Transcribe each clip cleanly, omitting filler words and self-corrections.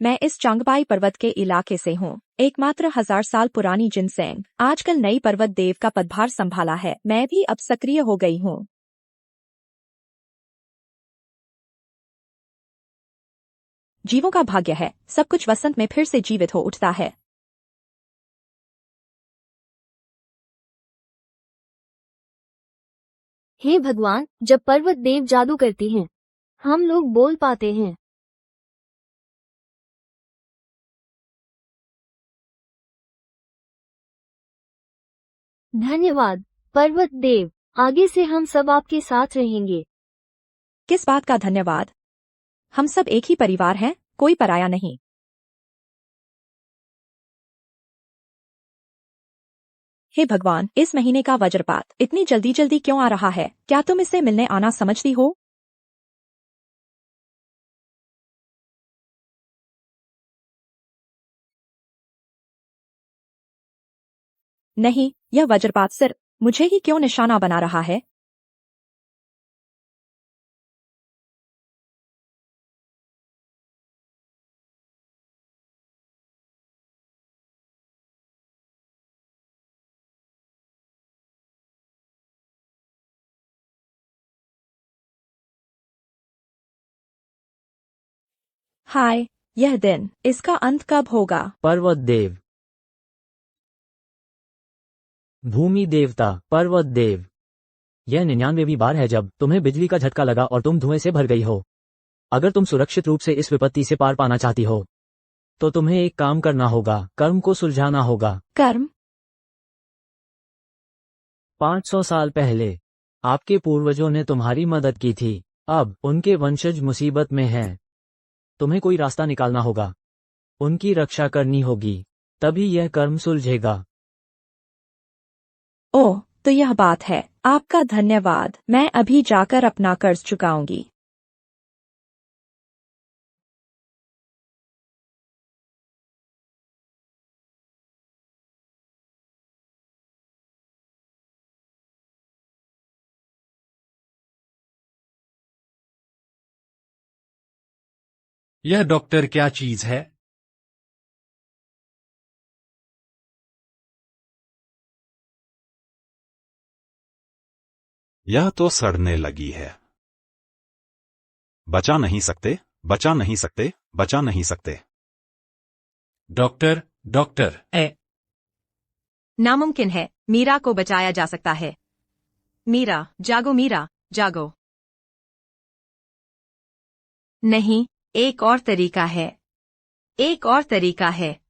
मैं इस चांगबाई पर्वत के इलाके से हूँ। एकमात्र 1000 साल पुरानी जिनसेंग आजकल नई पर्वत देव का पदभार संभाला है। मैं भी अब सक्रिय हो गई हूँ। जीवों का भाग्य है, सब कुछ वसंत में फिर से जीवित हो उठता है। हे भगवान, जब पर्वत देव जादू करती हैं, हम लोग बोल पाते हैं। धन्यवाद पर्वत देव, आगे से हम सब आपके साथ रहेंगे। किस बात का धन्यवाद? हम सब एक ही परिवार हैं, कोई पराया नहीं। हे भगवान, इस महीने का वज्रपात इतनी जल्दी जल्दी क्यों आ रहा है? क्या तुम इससे मिलने आना समझती हो? नहीं, यह वज्रपात सिर्फ मुझे ही क्यों निशाना बना रहा है? हाय, यह दिन, इसका अंत कब होगा? पर्वत देव, भूमि देवता, पर्वत देव। यह 99वीं बार है जब तुम्हें बिजली का झटका लगा और तुम धुएं से भर गई हो। अगर तुम सुरक्षित रूप से इस विपत्ति से पार पाना चाहती हो तो तुम्हें एक काम करना होगा, कर्म को सुलझाना होगा। कर्म? 500 साल पहले आपके पूर्वजों ने तुम्हारी मदद की थी, अब उनके वंशज मुसीबत में हैं। तुम्हें कोई रास्ता निकालना होगा, उनकी रक्षा करनी होगी, तभी यह कर्म सुलझेगा। ओह, तो यह बात है। आपका धन्यवाद। मैं अभी जाकर अपना कर्ज चुकाऊंगी। यह डॉक्टर क्या चीज है? यह तो सड़ने लगी है। बचा नहीं सकते, बचा नहीं सकते, बचा नहीं सकते। Doctor, doctor. नामुमकिन है, मीरा को बचाया जा सकता है। मीरा, जागो मीरा, जागो। नहीं, एक और तरीका है। एक और तरीका है।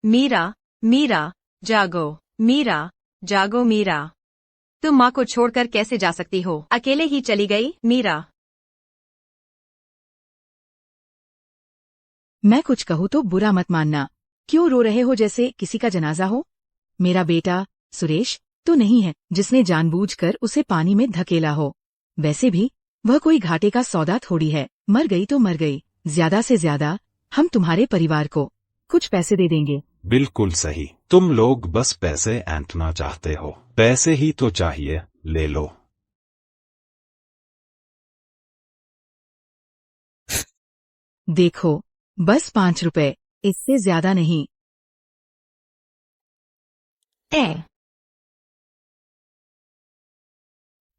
मीरा, मीरा, जागो। मीरा, जागो मीरा। तुम माँ को छोड़कर कैसे जा सकती हो? अकेले ही चली गई? मीरा। मैं कुछ कहूँ तो बुरा मत मानना। क्यों रो रहे हो जैसे किसी का जनाजा हो? मेरा बेटा सुरेश तो नहीं है जिसने जानबूझकर उसे पानी में धकेला हो। वैसे भी वह कोई घाटे का सौदा थोड़ी है। मर गई तो मर गई। ज्यादा से ज्यादा हम तुम्हारे परिवार को कुछ पैसे दे देंगे। बिल्कुल सही, तुम लोग बस पैसे ऐंठना चाहते हो। पैसे ही तो चाहिए, ले लो। देखो, बस 5 रुपए, इससे ज्यादा नहीं।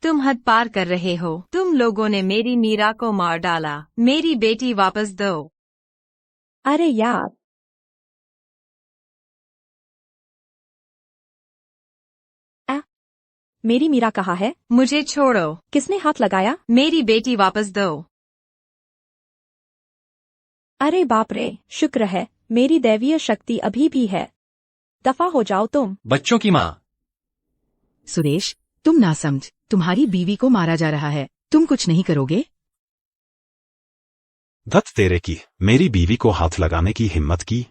तुम हद पार कर रहे हो। तुम लोगों ने मेरी मीरा को मार डाला। मेरी बेटी वापस दो। अरे यार, मेरी मीरा कहाँ है? मुझे छोड़ो। किसने हाथ लगाया? मेरी बेटी वापस दो। अरे बाप रे, शुक्र है मेरी दैवीय शक्ति अभी भी है। दफा हो जाओ तुम। बच्चों की माँ। सुरेश, तुम ना समझ, तुम्हारी बीवी को मारा जा रहा है। तुम कुछ नहीं करोगे? धत तेरे की, मेरी बीवी को हाथ लगाने की हिम्मत की।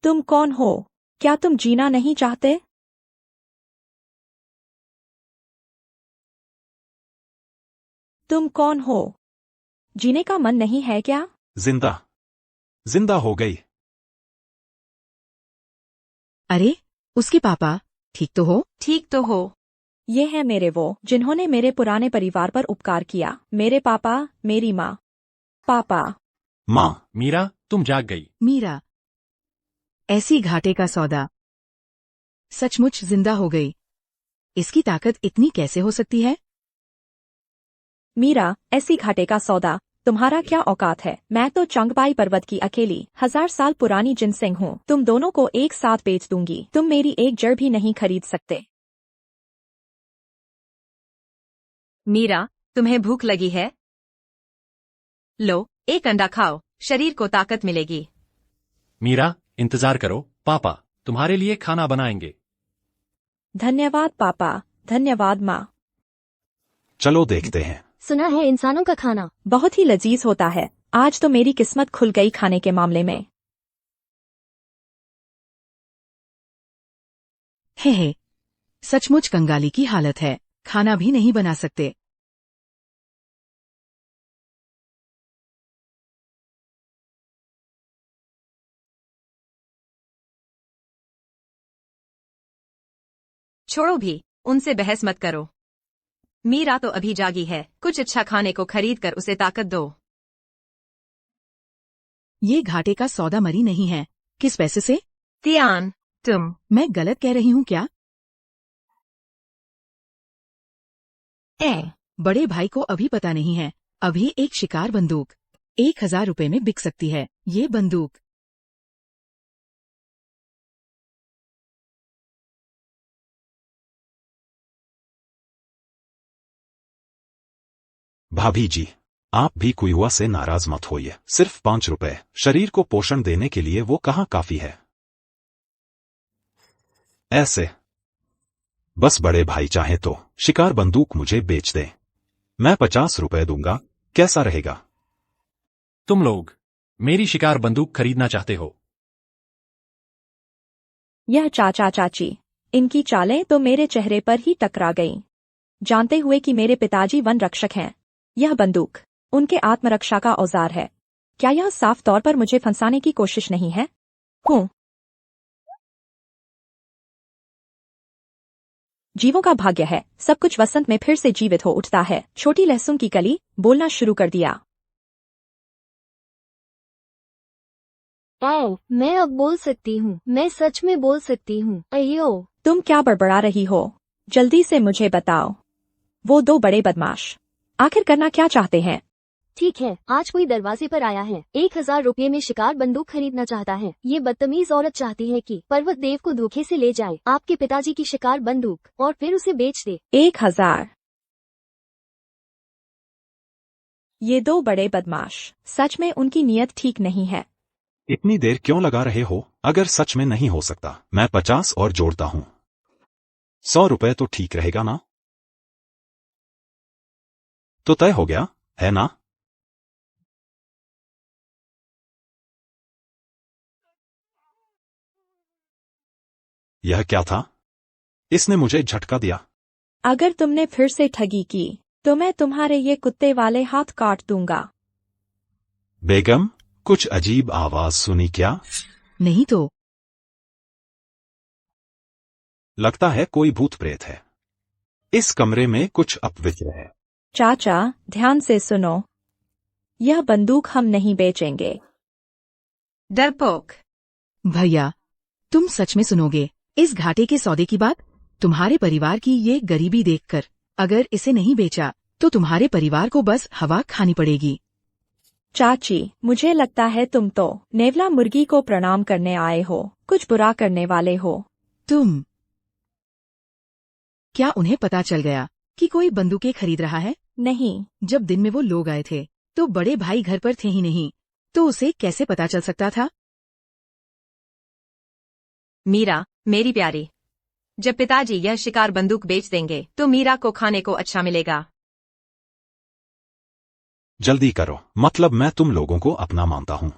तुम कौन हो? क्या तुम जीना नहीं चाहते? तुम कौन हो? जीने का मन नहीं है क्या? जिंदा, जिंदा हो गई। अरे, उसके पापा ठीक तो हो? ठीक तो हो। ये है मेरे वो जिन्होंने मेरे पुराने परिवार पर उपकार किया। मेरे पापा, मेरी माँ। पापा। माँ। मीरा, तुम जाग गई। मीरा। ऐसी घाटे का सौदा। सचमुच जिंदा हो गई। इसकी ताकत इतनी कैसे हो सकती है? मीरा, ऐसी घाटे का सौदा, तुम्हारा क्या औकात है? मैं तो चंगपाई पर्वत की अकेली 1000 साल पुरानी जिनसेंग हूँ। तुम दोनों को एक साथ बेच दूंगी। तुम मेरी एक जड़ भी नहीं खरीद सकते। मीरा, तुम्हें भूख लगी है? लो, एक अंडा खाओ, शरीर को ताकत मिलेगी। मीरा, इंतजार करो, पापा तुम्हारे लिए खाना बनाएंगे। धन्यवाद पापा, धन्यवाद माँ। चलो देखते हैं। सुना है इंसानों का खाना बहुत ही लजीज होता है। आज तो मेरी किस्मत खुल गई खाने के मामले में। हे, सचमुच कंगाली की हालत है। खाना भी नहीं बना सकते। छोड़ो भी, उनसे बहस मत करो। मीरा तो अभी जागी है, कुछ अच्छा खाने को खरीद कर उसे ताकत दो। ये घाटे का सौदा मरी नहीं है। किस पैसे से? तियान, तुम। मैं गलत कह रही हूँ क्या? बड़े भाई को अभी पता नहीं है। अभी एक शिकार बंदूक 1000 रुपए में बिक सकती है। ये बंदूक। भाभी जी, आप भी कुआ से नाराज मत होइए। सिर्फ 5 रुपए शरीर को पोषण देने के लिए वो कहाँ काफी है? ऐसे बस बड़े भाई चाहे तो शिकार बंदूक मुझे बेच दे। मैं 50 रुपए दूंगा। कैसा रहेगा? तुम लोग मेरी शिकार बंदूक खरीदना चाहते हो? यह चाचा चाची, इनकी चालें तो मेरे चेहरे पर ही टकरा गईं। जानते हुए कि मेरे पिताजी वन रक्षक हैं, यह बंदूक उनके आत्मरक्षा का औजार है। क्या यह साफ तौर पर मुझे फंसाने की कोशिश नहीं है? हूँ। जीवों का भाग्य है, सब कुछ वसंत में फिर से जीवित हो उठता है। छोटी लहसुन की कली बोलना शुरू कर दिया। मैं अब बोल सकती हूँ। मैं सच में बोल सकती हूँ। अयो। तुम क्या बड़बड़ा रही हो? जल्दी से मुझे बताओ। वो दो बड़े बदमाश आखिर करना क्या चाहते हैं? ठीक है, आज कोई दरवाजे पर आया है। 1000 रुपये में शिकार बंदूक खरीदना चाहता है। ये बदतमीज औरत चाहती है कि पर्वत देव को धोखे से ले जाए आपके पिताजी की शिकार बंदूक और फिर उसे बेच दे। 1000। ये दो बड़े बदमाश, सच में उनकी नीयत ठीक नहीं है। इतनी देर क्यों लगा रहे हो? अगर सच में नहीं हो सकता, मैं 50 और जोड़ता हूँ। 100 रुपए तो ठीक रहेगा ना? तो तय हो गया, है ना? यह क्या था? इसने मुझे झटका दिया। अगर तुमने फिर से ठगी की तो मैं तुम्हारे ये कुत्ते वाले हाथ काट दूंगा। बेगम, कुछ अजीब आवाज सुनी क्या? नहीं तो। लगता है कोई भूत प्रेत है। इस कमरे में कुछ अपवित्र है। चाचा, ध्यान से सुनो। यह बंदूक हम नहीं बेचेंगे। डरपोक। भैया, तुम सच में सुनोगे इस घाटे के सौदे की बात? तुम्हारे परिवार की ये गरीबी देखकर अगर इसे नहीं बेचा तो तुम्हारे परिवार को बस हवा खानी पड़ेगी। चाची, मुझे लगता है तुम तो नेवला मुर्गी को प्रणाम करने आए हो, कुछ बुरा करने वाले हो। तुम क्या उन्हें पता चल गया कि कोई बंदूकें खरीद रहा है? नहीं। जब दिन में वो लोग आए थे तो बड़े भाई घर पर थे ही नहीं, तो उसे कैसे पता चल सकता था? मीरा, मेरी प्यारी, जब पिताजी यह शिकार बंदूक बेच देंगे तो मीरा को खाने को अच्छा मिलेगा। जल्दी करो, मतलब मैं तुम लोगों को अपना मानता हूँ,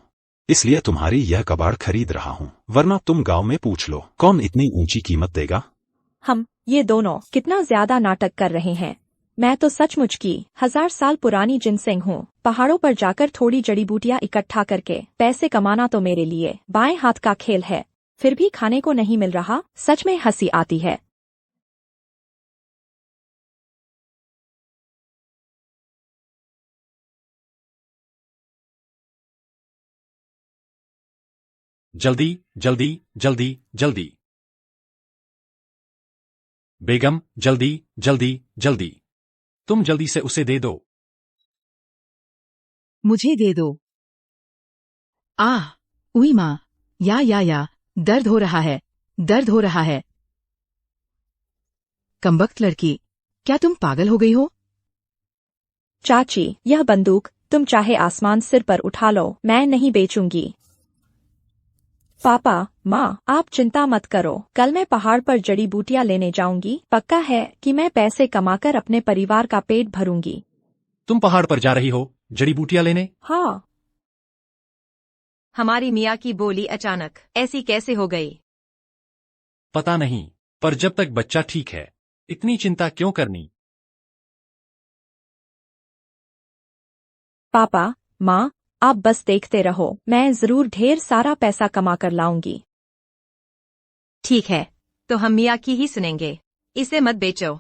इसलिए तुम्हारी यह कबाड़ खरीद रहा हूँ। वरना तुम गांव में पूछ लो कौन इतनी ऊंची कीमत देगा। हम ये दोनों कितना ज्यादा नाटक कर रहे हैं। मैं तो सचमुच की 1000 साल पुरानी जिनसेंग हूँ। पहाड़ों पर जाकर थोड़ी जड़ी बूटियां इकट्ठा करके पैसे कमाना तो मेरे लिए बाएं हाथ का खेल है। फिर भी खाने को नहीं मिल रहा, सच में हंसी आती है। जल्दी जल्दी जल्दी जल्दी। बेगम जल्दी जल्दी जल्दी। तुम जल्दी से उसे दे दो। मुझे दे दो। उई माँ, या, दर्द हो रहा है, दर्द हो रहा है। कमबख्त लड़की, क्या तुम पागल हो गई हो? चाची, यह बंदूक तुम चाहे आसमान सिर पर उठा लो, मैं नहीं बेचूंगी। पापा, माँ, आप चिंता मत करो, कल मैं पहाड़ पर जड़ी बूटियां लेने जाऊंगी। पक्का है कि मैं पैसे कमाकर अपने परिवार का पेट भरूंगी। तुम पहाड़ पर जा रही हो जड़ी बूटियां लेने? हाँ। हमारी मियाँ की बोली अचानक ऐसी कैसे हो गई? पता नहीं, पर जब तक बच्चा ठीक है, इतनी चिंता क्यों करनी? पापा, माँ, आप बस देखते रहो, मैं जरूर ढेर सारा पैसा कमा कर लाऊंगी। ठीक है, तो हम मियाँ की ही सुनेंगे। इसे मत बेचो।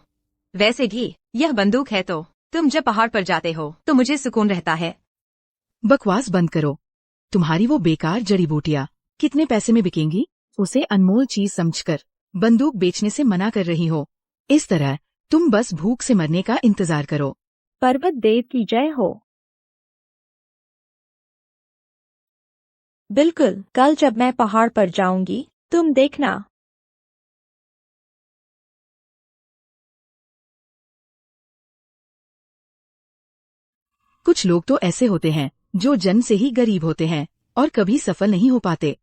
वैसे भी यह बंदूक है तो तुम जब पहाड़ पर जाते हो तो मुझे सुकून रहता है। बकवास बंद करो। तुम्हारी वो बेकार जड़ी बूटियां कितने पैसे में बिकेंगी? उसे अनमोल चीज समझकर बंदूक बेचने से मना कर रही हो। इस तरह तुम बस भूख से मरने का इंतजार करो। पर्वत देव की जय हो। बिल्कुल, कल जब मैं पहाड़ पर जाऊंगी, तुम देखना। कुछ लोग तो ऐसे होते हैं जो जन्म से ही गरीब होते हैं और कभी सफल नहीं हो पाते।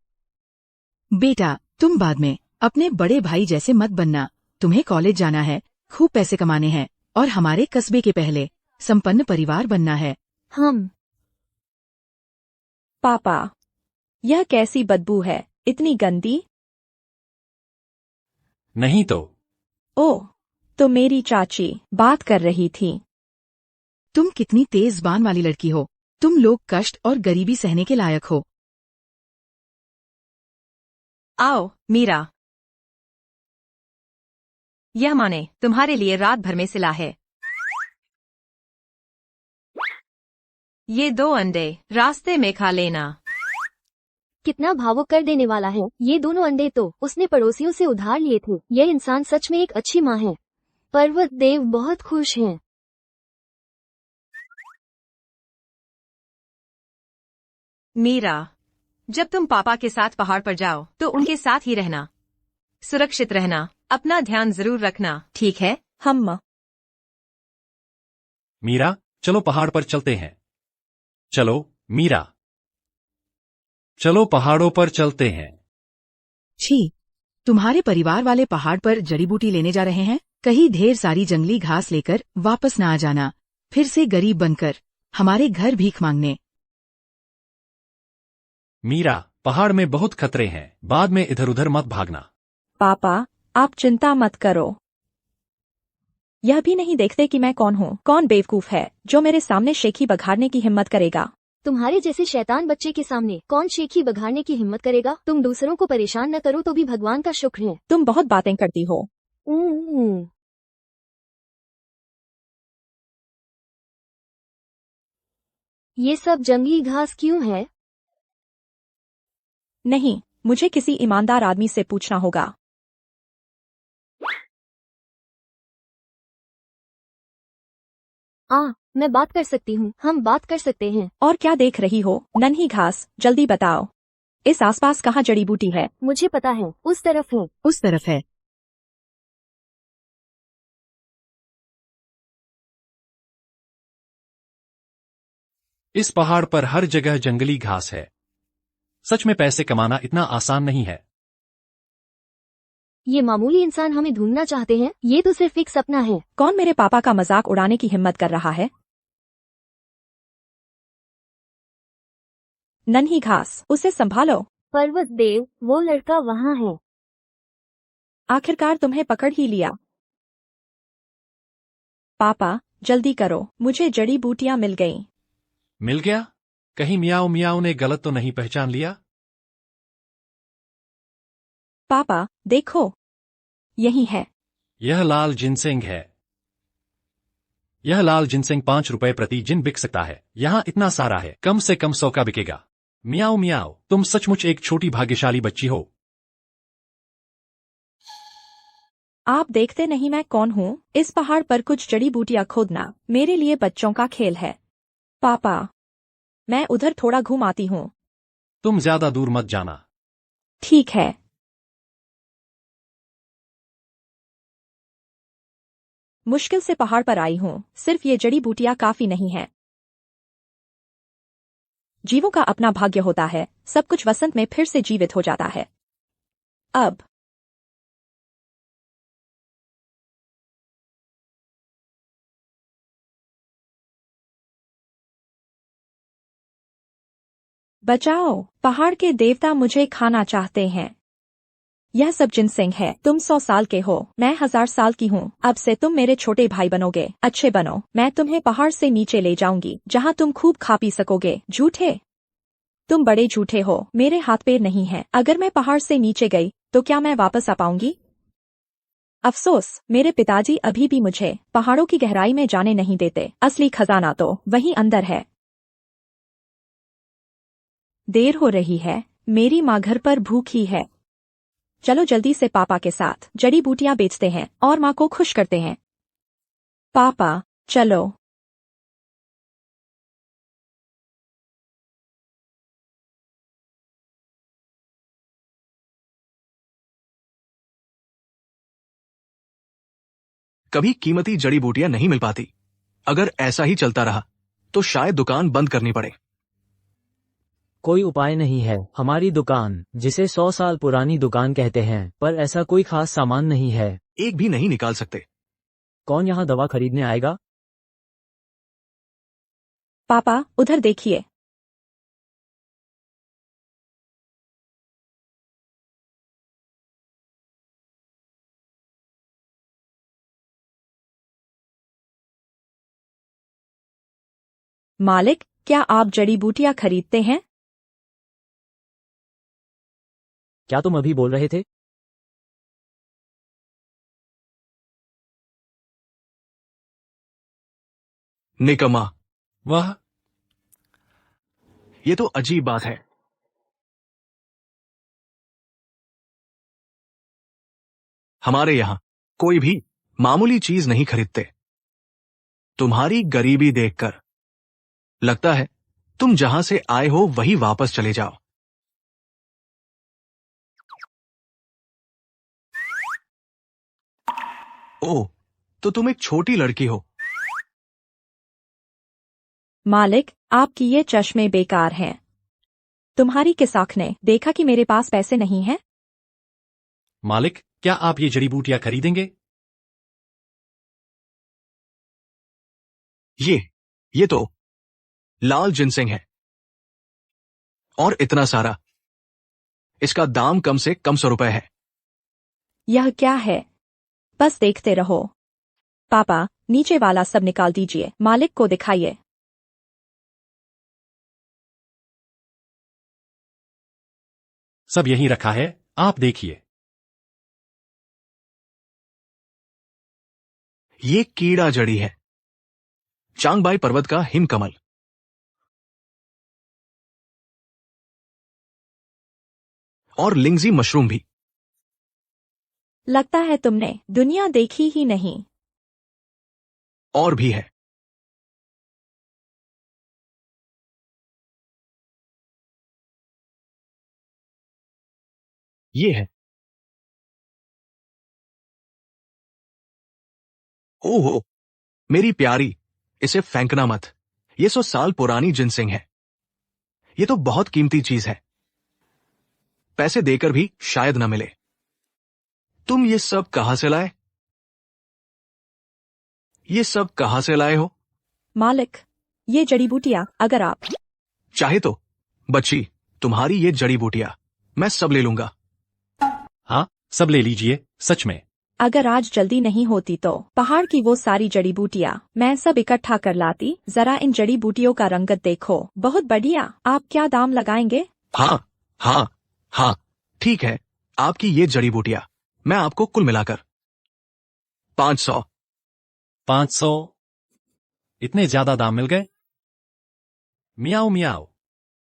बेटा, तुम बाद में अपने बड़े भाई जैसे मत बनना। तुम्हें कॉलेज जाना है, खूब पैसे कमाने हैं और हमारे कस्बे के पहले संपन्न परिवार बनना है। पापा, यह कैसी बदबू है, इतनी गंदी? नहीं तो। ओह, तो मेरी चाची बात कर रही थी। तुम कितनी तेज जुबान वाली लड़की हो। तुम लोग कष्ट और गरीबी सहने के लायक हो। आओ मीरा, यह माने तुम्हारे लिए रात भर में सिला है। ये 2 अंडे रास्ते में खा लेना। कितना भावुक कर देने वाला है। ये दोनों अंडे तो उसने पड़ोसियों से उधार लिए थे। यह इंसान सच में एक अच्छी माँ है। पर्वत देव बहुत खुश हैं। मीरा, जब तुम पापा के साथ पहाड़ पर जाओ तो उनके साथ ही रहना। सुरक्षित रहना, अपना ध्यान जरूर रखना, ठीक है? हम। मीरा, चलो पहाड़ पर चलते हैं। चलो मीरा, चलो पहाड़ों पर चलते हैं। छी, तुम्हारे परिवार वाले पहाड़ पर जड़ी बूटी लेने जा रहे हैं? कहीं ढेर सारी जंगली घास लेकर वापस ना आ जाना, फिर से गरीब बनकर हमारे घर भीख मांगने। मीरा, पहाड़ में बहुत खतरे हैं, बाद में इधर उधर मत भागना। पापा, आप चिंता मत करो। यह भी नहीं देखते कि मैं कौन हूँ। कौन बेवकूफ है जो मेरे सामने शेखी बघाड़ने की हिम्मत करेगा? तुम्हारे जैसे शैतान बच्चे के सामने कौन शेखी बघाड़ने की हिम्मत करेगा? तुम दूसरों को परेशान न करो तो भी भगवान का शुक्र है। तुम बहुत बातें करती हो। ये सब जंगली घास क्यों है? नहीं, मुझे किसी ईमानदार आदमी से पूछना होगा। मैं बात कर सकती हूँ। हम बात कर सकते हैं। और क्या देख रही हो, नन्ही घास? जल्दी बताओ, इस आसपास कहाँ जड़ी बूटी है? मुझे पता है, उस तरफ है। उस तरफ है। इस पहाड़ पर हर जगह जंगली घास है। सच में पैसे कमाना इतना आसान नहीं है। ये मामूली इंसान हमें ढूंढना चाहते हैं। ये तो सिर्फ एक सपना है। कौन मेरे पापा का मजाक उड़ाने की हिम्मत कर रहा है? नन्ही घास, उसे संभालो। पर्वत देव, वो लड़का वहाँ है। आखिरकार तुम्हें पकड़ ही लिया। पापा, जल्दी करो, मुझे जड़ी बूटियां मिल गईं। मिल गया? कहीं मियाओ मियाओ ने गलत तो नहीं पहचान लिया? पापा देखो, यही है। यह लाल जिनसेंग है। यह लाल जिनसेंग 5 रुपए प्रति जिन बिक सकता है। यहाँ इतना सारा है, कम से कम 100 का बिकेगा। मियाओ मियाओ, तुम सचमुच एक छोटी भाग्यशाली बच्ची हो। आप देखते नहीं मैं कौन हूँ? इस पहाड़ पर कुछ जड़ी बूटियां खोदना मेरे लिए बच्चों का खेल है। पापा, मैं उधर थोड़ा घूम आती हूँ। तुम ज्यादा दूर मत जाना। ठीक है। मुश्किल से पहाड़ पर आई हूँ, सिर्फ ये जड़ी बूटियां काफी नहीं हैं। जीवों का अपना भाग्य होता है, सब कुछ वसंत में फिर से जीवित हो जाता है। अब बचाओ, पहाड़ के देवता मुझे खाना चाहते हैं। यह सब जिनसेंग है। तुम 100 साल के हो, मैं 1000 साल की हूँ। अब से तुम मेरे छोटे भाई बनोगे। अच्छे बनो, मैं तुम्हें पहाड़ से नीचे ले जाऊंगी, जहाँ तुम खूब खा पी सकोगे। झूठे, तुम बड़े झूठे हो। मेरे हाथ पैर नहीं हैं। अगर मैं पहाड़ से नीचे गई तो क्या मैं वापस आ पाऊंगी? अफसोस, मेरे पिताजी अभी भी मुझे पहाड़ों की गहराई में जाने नहीं देते। असली खजाना तो वहीं अंदर है। देर हो रही है, मेरी माँ घर पर भूखी है। चलो जल्दी से पापा के साथ जड़ी बूटियां बेचते हैं और माँ को खुश करते हैं। पापा, चलो। कभी कीमती जड़ी बूटियां नहीं मिल पाती। अगर ऐसा ही चलता रहा तो शायद दुकान बंद करनी पड़े। कोई उपाय नहीं है। हमारी दुकान, जिसे 100 साल पुरानी दुकान कहते हैं, पर ऐसा कोई खास सामान नहीं है। एक भी नहीं निकाल सकते। कौन यहाँ दवा खरीदने आएगा? पापा, उधर देखिए। मालिक, क्या आप जड़ी बूटियां खरीदते हैं? क्या तुम अभी बोल रहे थे? निकम्मा, वह ये तो अजीब बात है। हमारे यहाँ कोई भी मामूली चीज नहीं खरीदते। तुम्हारी गरीबी देखकर लगता है तुम जहां से आए हो वही वापस चले जाओ। ओह, तो तुम एक छोटी लड़की हो। मालिक, आपकी ये चश्मे बेकार हैं। तुम्हारी किसाख ने देखा कि मेरे पास पैसे नहीं हैं? मालिक, क्या आप ये जड़ी बूटियां खरीदेंगे? ये तो लाल जिनसेंग है। और इतना सारा। इसका दाम कम से कम 100 रुपए है। यह क्या है? बस देखते रहो। पापा, नीचे वाला सब निकाल दीजिए, मालिक को दिखाइए। सब यहीं रखा है, आप देखिए। ये कीड़ा जड़ी है। चांगबाई पर्वत का हिमकमल। और लिंगजी मशरूम भी। लगता है तुमने दुनिया देखी ही नहीं। और भी है। ये है। ओहो, मेरी प्यारी, इसे फेंकना मत। ये 100 साल पुरानी जिनसेंग है। ये तो बहुत कीमती चीज है। पैसे देकर भी शायद न मिले। तुम ये सब कहां से लाए? ये सब कहां से लाए हो? मालिक, ये जड़ी बूटियां अगर आप चाहे तो बच्ची, तुम्हारी ये जड़ी बूटियां मैं सब ले लूंगा। हाँ, सब ले लीजिए, सच में। अगर आज जल्दी नहीं होती तो पहाड़ की वो सारी जड़ी बूटियां मैं सब इकट्ठा कर लाती। जरा इन जड़ी बूटियों का रंगत देखो, बहुत बढ़िया। आप क्या दाम लगाएंगे? हाँ, ठीक है, आपकी ये जड़ी बूटियां मैं आपको कुल मिलाकर 500। 500? इतने ज्यादा दाम मिल गए? मियाओ मियाओ,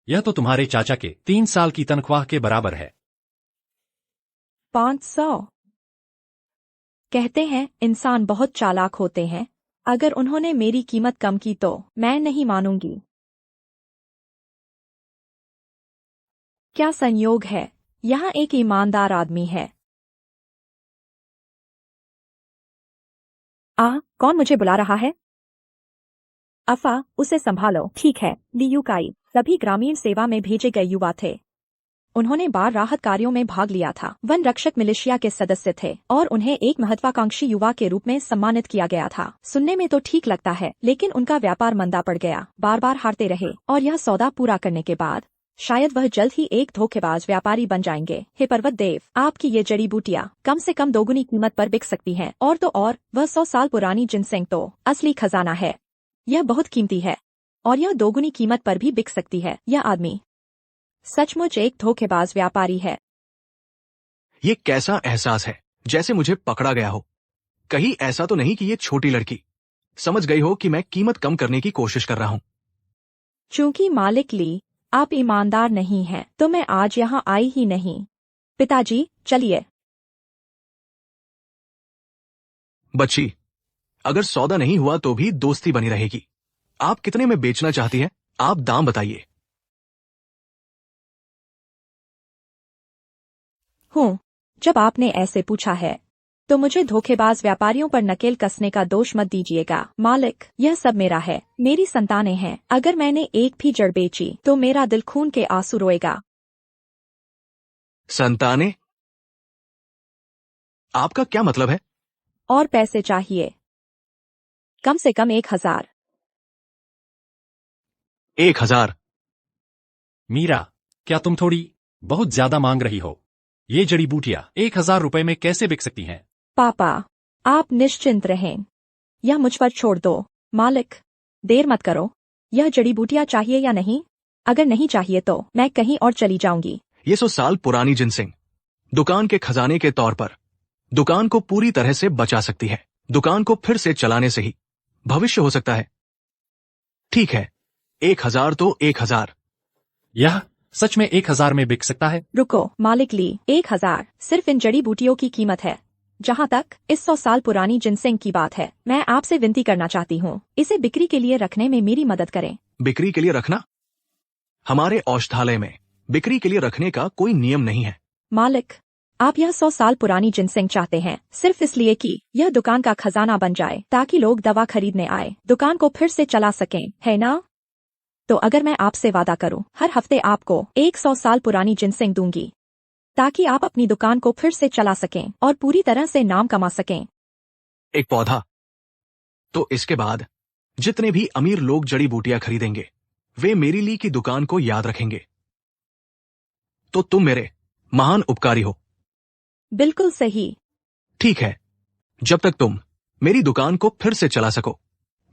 यह तो तुम्हारे चाचा के 3 साल की तनख्वाह के बराबर है। 500? कहते हैं इंसान बहुत चालाक होते हैं। अगर उन्होंने मेरी कीमत कम की तो मैं नहीं मानूंगी। क्या संयोग है, यहाँ एक ईमानदार आदमी है। कौन मुझे बुला रहा है? अफा, उसे संभालो। ठीक है। लियुकाई सभी ग्रामीण सेवा में भेजे गए युवा थे। उन्होंने बाढ़ राहत कार्यों में भाग लिया था। वन रक्षक मिलिशिया के सदस्य थे और उन्हें एक महत्वाकांक्षी युवा के रूप में सम्मानित किया गया था। सुनने में तो ठीक लगता है, लेकिन उनका व्यापार मंदा पड़ गया। बार बार हारते रहे और यह सौदा पूरा करने के बाद शायद वह जल्द ही एक धोखेबाज व्यापारी बन जाएंगे। हे पर्वत देव, आपकी ये जड़ी बूटियां कम से कम दोगुनी कीमत पर बिक सकती हैं। और तो और वह 100 साल पुरानी जिनसेंग तो असली खजाना है। यह बहुत कीमती है और यह दोगुनी कीमत पर भी बिक सकती है। यह आदमी सचमुच एक धोखेबाज व्यापारी है। ये कैसा एहसास है, जैसे मुझे पकड़ा गया हो। कहीं ऐसा तो नहीं कि ये छोटी लड़की समझ गई हो कि मैं कीमत कम करने की कोशिश कर रहा हूं। चूंकि मालिक ली आप ईमानदार नहीं हैं, तो मैं आज यहाँ आई ही नहीं। पिताजी चलिए। बच्ची, अगर सौदा नहीं हुआ तो भी दोस्ती बनी रहेगी। आप कितने में बेचना चाहती हैं? आप दाम बताइए। जब आपने ऐसे पूछा है तो मुझे धोखेबाज व्यापारियों पर नकेल कसने का दोष मत दीजिएगा। मालिक, यह सब मेरा है। मेरी संतानें हैं। अगर मैंने एक भी जड़ बेची तो मेरा दिल खून के आंसू रोएगा। संतानें? आपका क्या मतलब है? और पैसे चाहिए, कम से कम 1000। 1000? मीरा, क्या तुम थोड़ी बहुत ज्यादा मांग रही हो? ये जड़ी बूटियां 1000 रुपए में कैसे बिक सकती हैं? पापा, आप निश्चिंत रहें। यह मुझ पर छोड़ दो। मालिक, देर मत करो। यह जड़ी बूटियां चाहिए या नहीं? अगर नहीं चाहिए तो मैं कहीं और चली जाऊंगी। ये 100 साल पुरानी जिनसिंग दुकान के खजाने के तौर पर दुकान को पूरी तरह से बचा सकती है। दुकान को फिर से चलाने से ही भविष्य हो सकता है। ठीक है, 1000 तो 1000। यह सच में 1000 में बिक सकता है? रुको मालिक ली, 1000 सिर्फ इन जड़ी बूटियों की कीमत है। जहाँ तक इस 100 साल पुरानी जिनसेंग की बात है, मैं आपसे विनती करना चाहती हूँ, इसे बिक्री के लिए रखने में मेरी मदद करें। बिक्री के लिए रखना? हमारे औषधालय में बिक्री के लिए रखने का कोई नियम नहीं है। मालिक, आप यह 100 साल पुरानी जिनसेंग चाहते हैं सिर्फ इसलिए कि यह दुकान का खजाना बन जाए, ताकि लोग दवा खरीदने आए, दुकान को फिर से चला सकें, है ना? तो अगर मैं आपसे वादा करूं, हर हफ्ते आपको 100 साल पुरानी जिनसेंग दूंगी, ताकि आप अपनी दुकान को फिर से चला सकें और पूरी तरह से नाम कमा सकें। एक पौधा? तो इसके बाद जितने भी अमीर लोग जड़ी बूटियां खरीदेंगे, वे मेरी ली की दुकान को याद रखेंगे। तो तुम मेरे महान उपकारी हो। बिल्कुल सही। ठीक है, जब तक तुम मेरी दुकान को फिर से चला सको,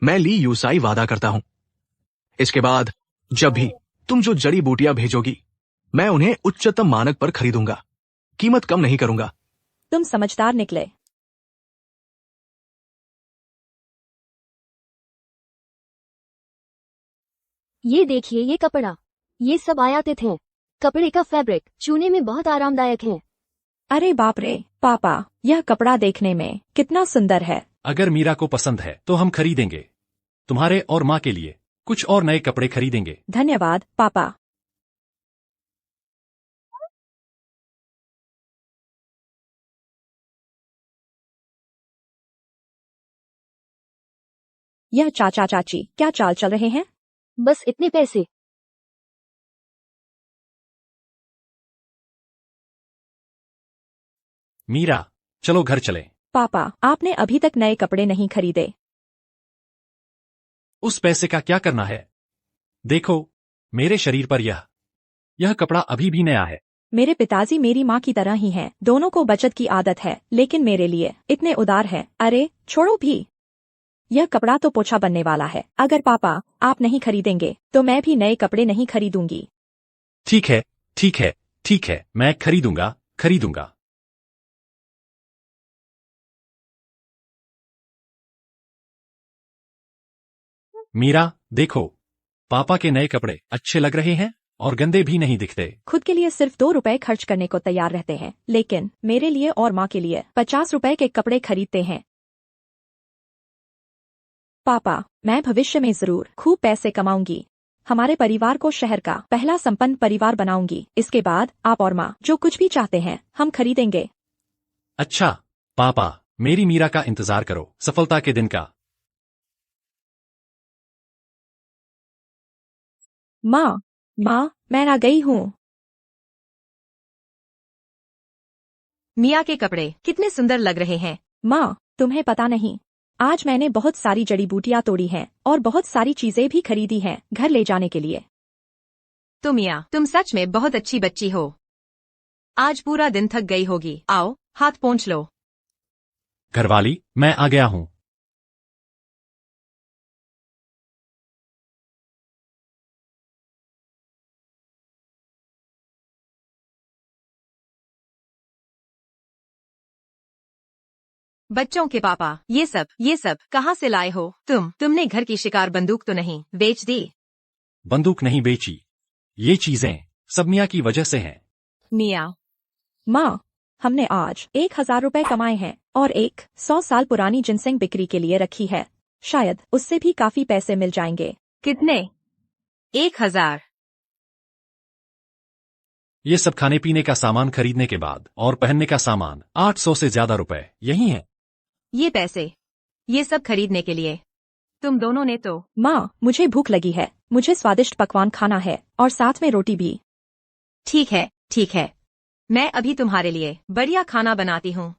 मैं ली यूसाई वादा करता हूं। इसके बाद जब भी तुम जो जड़ी बूटियां भेजोगी, मैं उन्हें उच्चतम मानक पर खरीदूंगा, कीमत कम नहीं करूंगा। तुम समझदार निकले। ये देखिए, ये कपड़ा, ये सब आयातित है। कपड़े का फैब्रिक चूने में बहुत आरामदायक है। अरे बाप रे पापा, यह कपड़ा देखने में कितना सुंदर है। अगर मीरा को पसंद है तो हम खरीदेंगे। तुम्हारे और माँ के लिए कुछ और नए कपड़े खरीदेंगे। धन्यवाद पापा। यह चाचा चाची क्या चाल चल रहे हैं? बस इतने पैसे। मीरा, चलो घर चलें। पापा, आपने अभी तक नए कपड़े नहीं खरीदे। उस पैसे का क्या करना है? देखो, मेरे शरीर पर यह कपड़ा अभी भी नया है। मेरे पिताजी मेरी माँ की तरह ही हैं। दोनों को बचत की आदत है, लेकिन मेरे लिए इतने उदार है। अरे छोड़ो भी, यह कपड़ा तो पोछा बनने वाला है। अगर पापा आप नहीं खरीदेंगे तो मैं भी नए कपड़े नहीं खरीदूंगी। ठीक है, ठीक है, ठीक है, मैं खरीदूंगा। खरीदूंगा। मीरा, देखो, पापा के नए कपड़े अच्छे लग रहे हैं और गंदे भी नहीं दिखते। खुद के लिए सिर्फ 2 रुपए खर्च करने को तैयार रहते हैं, लेकिन मेरे लिए और माँ के लिए 50 रुपए के कपड़े खरीदते हैं। पापा, मैं भविष्य में जरूर खूब पैसे कमाऊंगी। हमारे परिवार को शहर का पहला संपन्न परिवार बनाऊंगी। इसके बाद आप और माँ जो कुछ भी चाहते हैं हम खरीदेंगे। अच्छा पापा, मेरी मीरा का इंतजार करो सफलता के दिन का। माँ, मैं आ गई हूँ। मिया के कपड़े कितने सुंदर लग रहे हैं। माँ, तुम्हें पता नहीं, आज मैंने बहुत सारी जड़ी बूटियां तोड़ी हैं और बहुत सारी चीजें भी खरीदी हैं घर ले जाने के लिए। तो मिया, तुम सच में बहुत अच्छी बच्ची हो। आज पूरा दिन थक गई होगी। आओ, हाथ पोंछ लो। घरवाली, मैं आ गया हूँ। बच्चों के पापा, ये सब कहाँ से लाए हो? तुमने घर की शिकार बंदूक तो नहीं बेच दी? बंदूक नहीं बेची, ये चीजें सब मिया की वजह से हैं। मिया, माँ, हमने आज 1000 रुपए कमाए हैं और एक 100 साल पुरानी जिनसेंग बिक्री के लिए रखी है। शायद उससे भी काफी पैसे मिल जाएंगे। कितने? 1000? ये सब खाने पीने का सामान खरीदने के बाद और पहनने का सामान 800 से ज्यादा रुपए यही हैं। ये पैसे, ये सब खरीदने के लिए तुम दोनों ने तो। माँ, मुझे भूख लगी है, मुझे स्वादिष्ट पकवान खाना है और साथ में रोटी भी। ठीक है, मैं अभी तुम्हारे लिए बढ़िया खाना बनाती हूँ।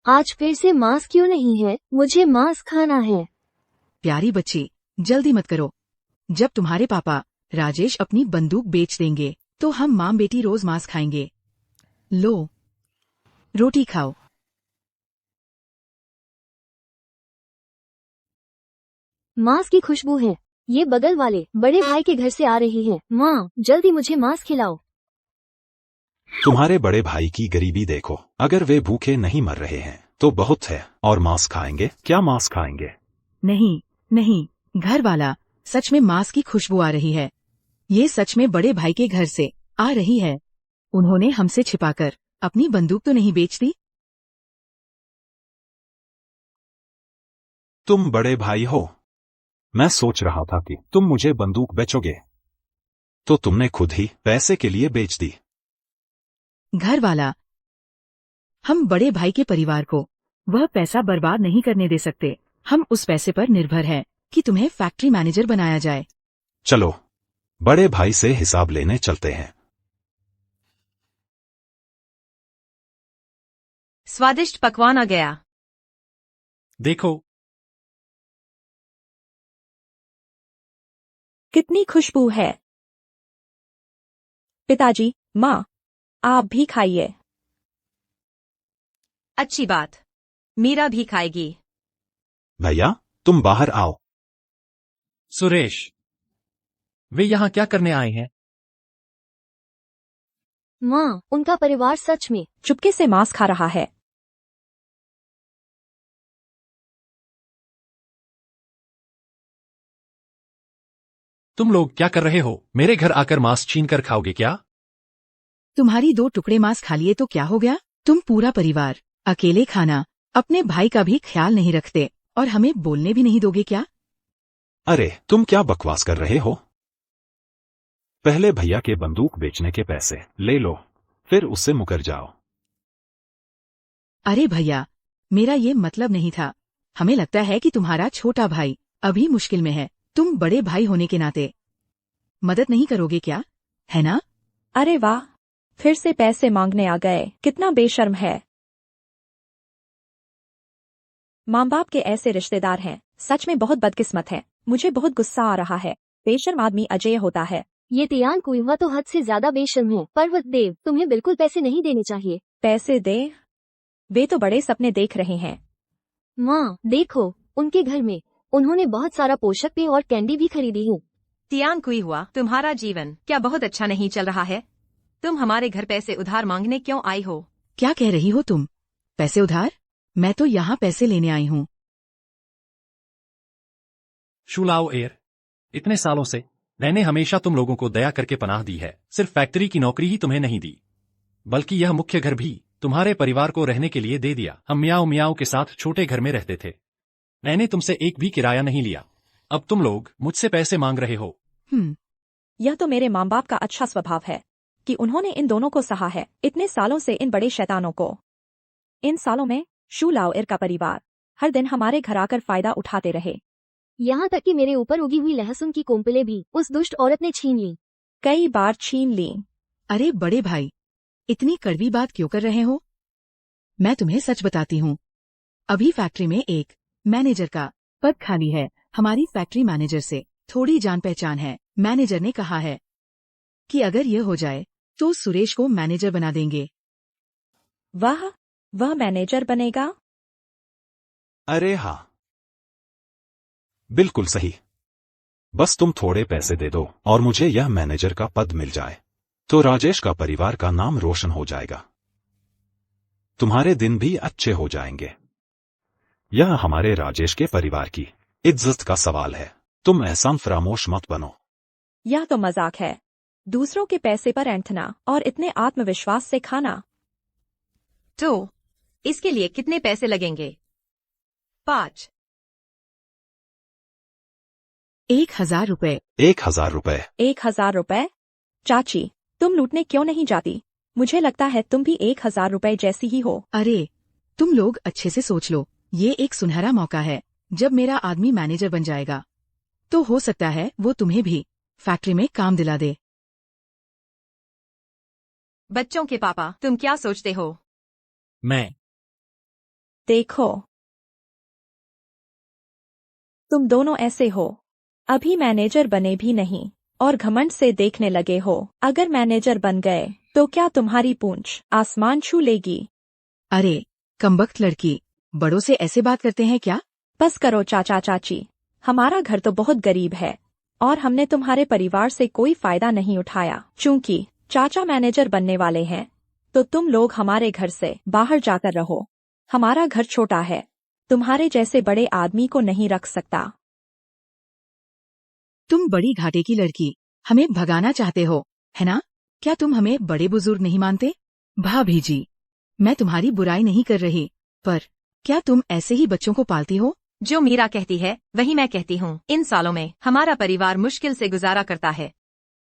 आज फिर से मांस क्यों नहीं है? मुझे मांस खाना है। प्यारी बच्ची, जल्दी मत करो। जब तुम्हारे पापा राजेश अपनी बंदूक बेच देंगे तो हम माँ बेटी रोज मांस खाएंगे। लो, रोटी खाओ। मांस की खुशबू है। ये बगल वाले बड़े भाई के घर से आ रही है। माँ, जल्दी मुझे मांस खिलाओ। तुम्हारे बड़े भाई की गरीबी देखो, अगर वे भूखे नहीं मर रहे हैं तो बहुत है। और मांस खाएंगे? क्या मांस खाएंगे? नहीं, घर वाला, सच में मांस की खुशबू आ रही है। ये सच में बड़े भाई के घर से आ रही है। उन्होंने हमसे छिपाकर अपनी बंदूक तो नहीं बेच दी? तुम बड़े भाई हो। मैं सोच रहा था कि तुम मुझे बंदूक बेचोगे, तो तुमने खुद ही पैसे के लिए बेच दी। घर वाला, हम बड़े भाई के परिवार को वह पैसा बर्बाद नहीं करने दे सकते। हम उस पैसे पर निर्भर हैं कि तुम्हें फैक्ट्री मैनेजर बनाया जाए। चलो, बड़े भाई से हिसाब लेने चलते हैं। स्वादिष्ट पकवान आ गया। देखो, कितनी खुशबू है। पिताजी, माँ, आप भी खाइए। अच्छी बात, मीरा भी खाएगी। भैया, तुम बाहर आओ। सुरेश, वे यहाँ क्या करने आए हैं? माँ, उनका परिवार सच में चुपके से मांस खा रहा है। तुम लोग क्या कर रहे हो? मेरे घर आकर मांस छीन कर खाओगे क्या? तुम्हारी 2 टुकड़े मांस खा लिए तो क्या हो गया? तुम पूरा परिवार अकेले खाना, अपने भाई का भी ख्याल नहीं रखते और हमें बोलने भी नहीं दोगे क्या? अरे, तुम क्या बकवास कर रहे हो? पहले भैया के बंदूक बेचने के पैसे ले लो, फिर उससे मुकर जाओ। अरे भैया, मेरा ये मतलब नहीं था। हमें लगता है कि तुम्हारा छोटा भाई अभी मुश्किल में है। तुम बड़े भाई होने के नाते मदद नहीं करोगे क्या? है ना? अरे वाह, फिर से पैसे मांगने आ गए। कितना बेशर्म है। माँ बाप के ऐसे रिश्तेदार हैं, सच में बहुत बदकिस्मत है। मुझे बहुत गुस्सा आ रहा है। बेशर्म आदमी अजेय होता है। ये तियान कुइवा तो हद से ज्यादा बेशर्म है। पर्वत देव, तुम्हें बिल्कुल पैसे नहीं देने चाहिए। पैसे दे? वे तो बड़े सपने देख रहे हैं। माँ देखो, उनके घर में उन्होंने बहुत सारा पोषक पेय और कैंडी भी खरीदी है। तियान कुई हुआ, तुम्हारा जीवन क्या बहुत अच्छा नहीं चल रहा है? तुम हमारे घर पैसे उधार मांगने क्यों आई हो? क्या कह रही हो तुम? पैसे उधार? मैं तो यहाँ पैसे लेने आई हूँ। शुलाओ एयर, इतने सालों से मैंने हमेशा तुम लोगों को दया करके पनाह दी है। सिर्फ फैक्ट्री की नौकरी ही तुम्हें नहीं दी, बल्कि यह मुख्य घर भी तुम्हारे परिवार को रहने के लिए दे दिया। हम मियाओ मियाओ के साथ छोटे घर में रहते थे। मैंने तुमसे एक भी किराया नहीं लिया। अब तुम लोग मुझसे पैसे मांग रहे हो। यह तो मेरे माँ बाप का अच्छा स्वभाव है कि उन्होंने इन दोनों को सहा है, इतने सालों से इन बड़े शैतानों को। इन सालों में शू लाओएर का परिवार हर दिन हमारे घर आकर फायदा उठाते रहे। यहाँ तक कि मेरे ऊपर उगी हुई लहसुन की कोम्पलें भी उस दुष्ट औरत ने छीन ली। कई बार छीन ली। अरे बड़े भाई, इतनी कड़वी बात क्यों कर रहे हो? मैं तुम्हें सच बताती हूँ, अभी फैक्ट्री में एक मैनेजर का पद खाली है। हमारी फैक्ट्री मैनेजर से थोड़ी जान पहचान है। मैनेजर ने कहा है कि अगर ये हो जाए तो सुरेश को मैनेजर बना देंगे। वह मैनेजर बनेगा? अरे हाँ, बिल्कुल सही। बस तुम थोड़े पैसे दे दो और मुझे यह मैनेजर का पद मिल जाए तो राजेश का परिवार का नाम रोशन हो जाएगा। तुम्हारे दिन भी अच्छे हो जाएंगे। यह हमारे राजेश के परिवार की इज्जत का सवाल है। तुम एहसान फरामोश मत बनो। यह तो मजाक है, दूसरों के पैसे पर ऐंठना और इतने आत्मविश्वास से खाना। तो इसके लिए कितने पैसे लगेंगे? 5। 1000 रुपए। 1000 रुपए? 1000 रुपए? चाची, तुम लूटने क्यों नहीं जाती? मुझे लगता है तुम भी 1000 रुपए जैसी ही हो। अरे तुम लोग अच्छे से सोच लो, ये एक सुनहरा मौका है। जब मेरा आदमी मैनेजर बन जाएगा तो हो सकता है वो तुम्हें भी फैक्ट्री में काम दिला दे। बच्चों के पापा, तुम क्या सोचते हो? मैं देखो, तुम दोनों ऐसे हो, अभी मैनेजर बने भी नहीं और घमंड से देखने लगे हो। अगर मैनेजर बन गए तो क्या तुम्हारी पूंछ आसमान छू लेगी? अरे कमबख्त लड़की, बड़ों से ऐसे बात करते हैं क्या? बस करो चाचा चाची, हमारा घर तो बहुत गरीब है और हमने तुम्हारे परिवार से कोई फायदा नहीं उठाया। चूंकि चाचा मैनेजर बनने वाले हैं तो तुम लोग हमारे घर से बाहर जाकर रहो। हमारा घर छोटा है, तुम्हारे जैसे बड़े आदमी को नहीं रख सकता। तुम बड़ी घाटे की लड़की, हमें भगाना चाहते हो, है ना? क्या तुम हमें बड़े बुजुर्ग नहीं मानते? भाभी जी, मैं तुम्हारी बुराई नहीं कर रही, पर क्या तुम ऐसे ही बच्चों को पालती हो? जो मीरा कहती है वही मैं कहती हूँ। इन सालों में हमारा परिवार मुश्किल से गुजारा करता है।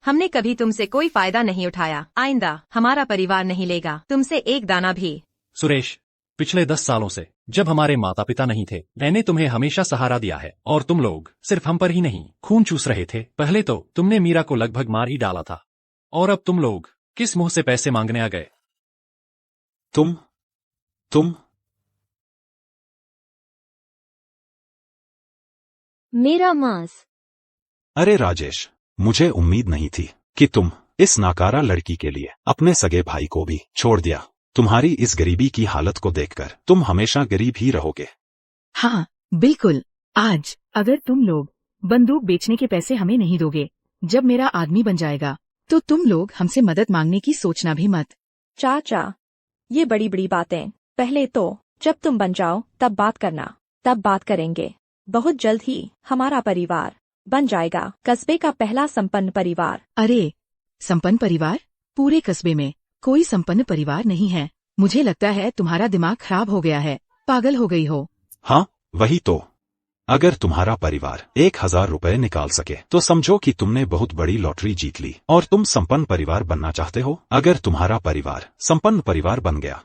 हमने कभी तुमसे कोई फायदा नहीं उठाया। आइंदा हमारा परिवार नहीं लेगा तुमसे एक दाना भी। सुरेश, पिछले 10 सालों से जब हमारे माता पिता नहीं थे, मैंने तुम्हें हमेशा सहारा दिया है और तुम लोग सिर्फ हम पर ही नहीं खून चूस रहे थे। पहले तो तुमने मीरा को लगभग मार ही डाला था और अब तुम लोग किस मुंह से पैसे मांगने आ गए? तुम मेरा मांस। अरे राजेश, मुझे उम्मीद नहीं थी कि तुम इस नाकारा लड़की के लिए अपने सगे भाई को भी छोड़ दिया। तुम्हारी इस गरीबी की हालत को देखकर तुम हमेशा गरीब ही रहोगे। हाँ बिल्कुल। आज अगर तुम लोग बंदूक बेचने के पैसे हमें नहीं दोगे, जब मेरा आदमी बन जाएगा तो तुम लोग हमसे मदद मांगने की सोचना भी मत। चाचा, ये बड़ी बड़ी बातें पहले तो जब तुम बन जाओ तब बात करना, तब बात करेंगे। बहुत जल्द ही हमारा परिवार बन जाएगा कस्बे का पहला संपन्न परिवार। अरे संपन्न परिवार? पूरे कस्बे में कोई संपन्न परिवार नहीं है। मुझे लगता है तुम्हारा दिमाग खराब हो गया है, पागल हो गई हो। हाँ वही तो। अगर तुम्हारा परिवार 1000 रुपए निकाल सके तो समझो कि तुमने बहुत बड़ी लॉटरी जीत ली और तुम संपन्न परिवार बनना चाहते हो। अगर तुम्हारा परिवार संपन्न परिवार बन गया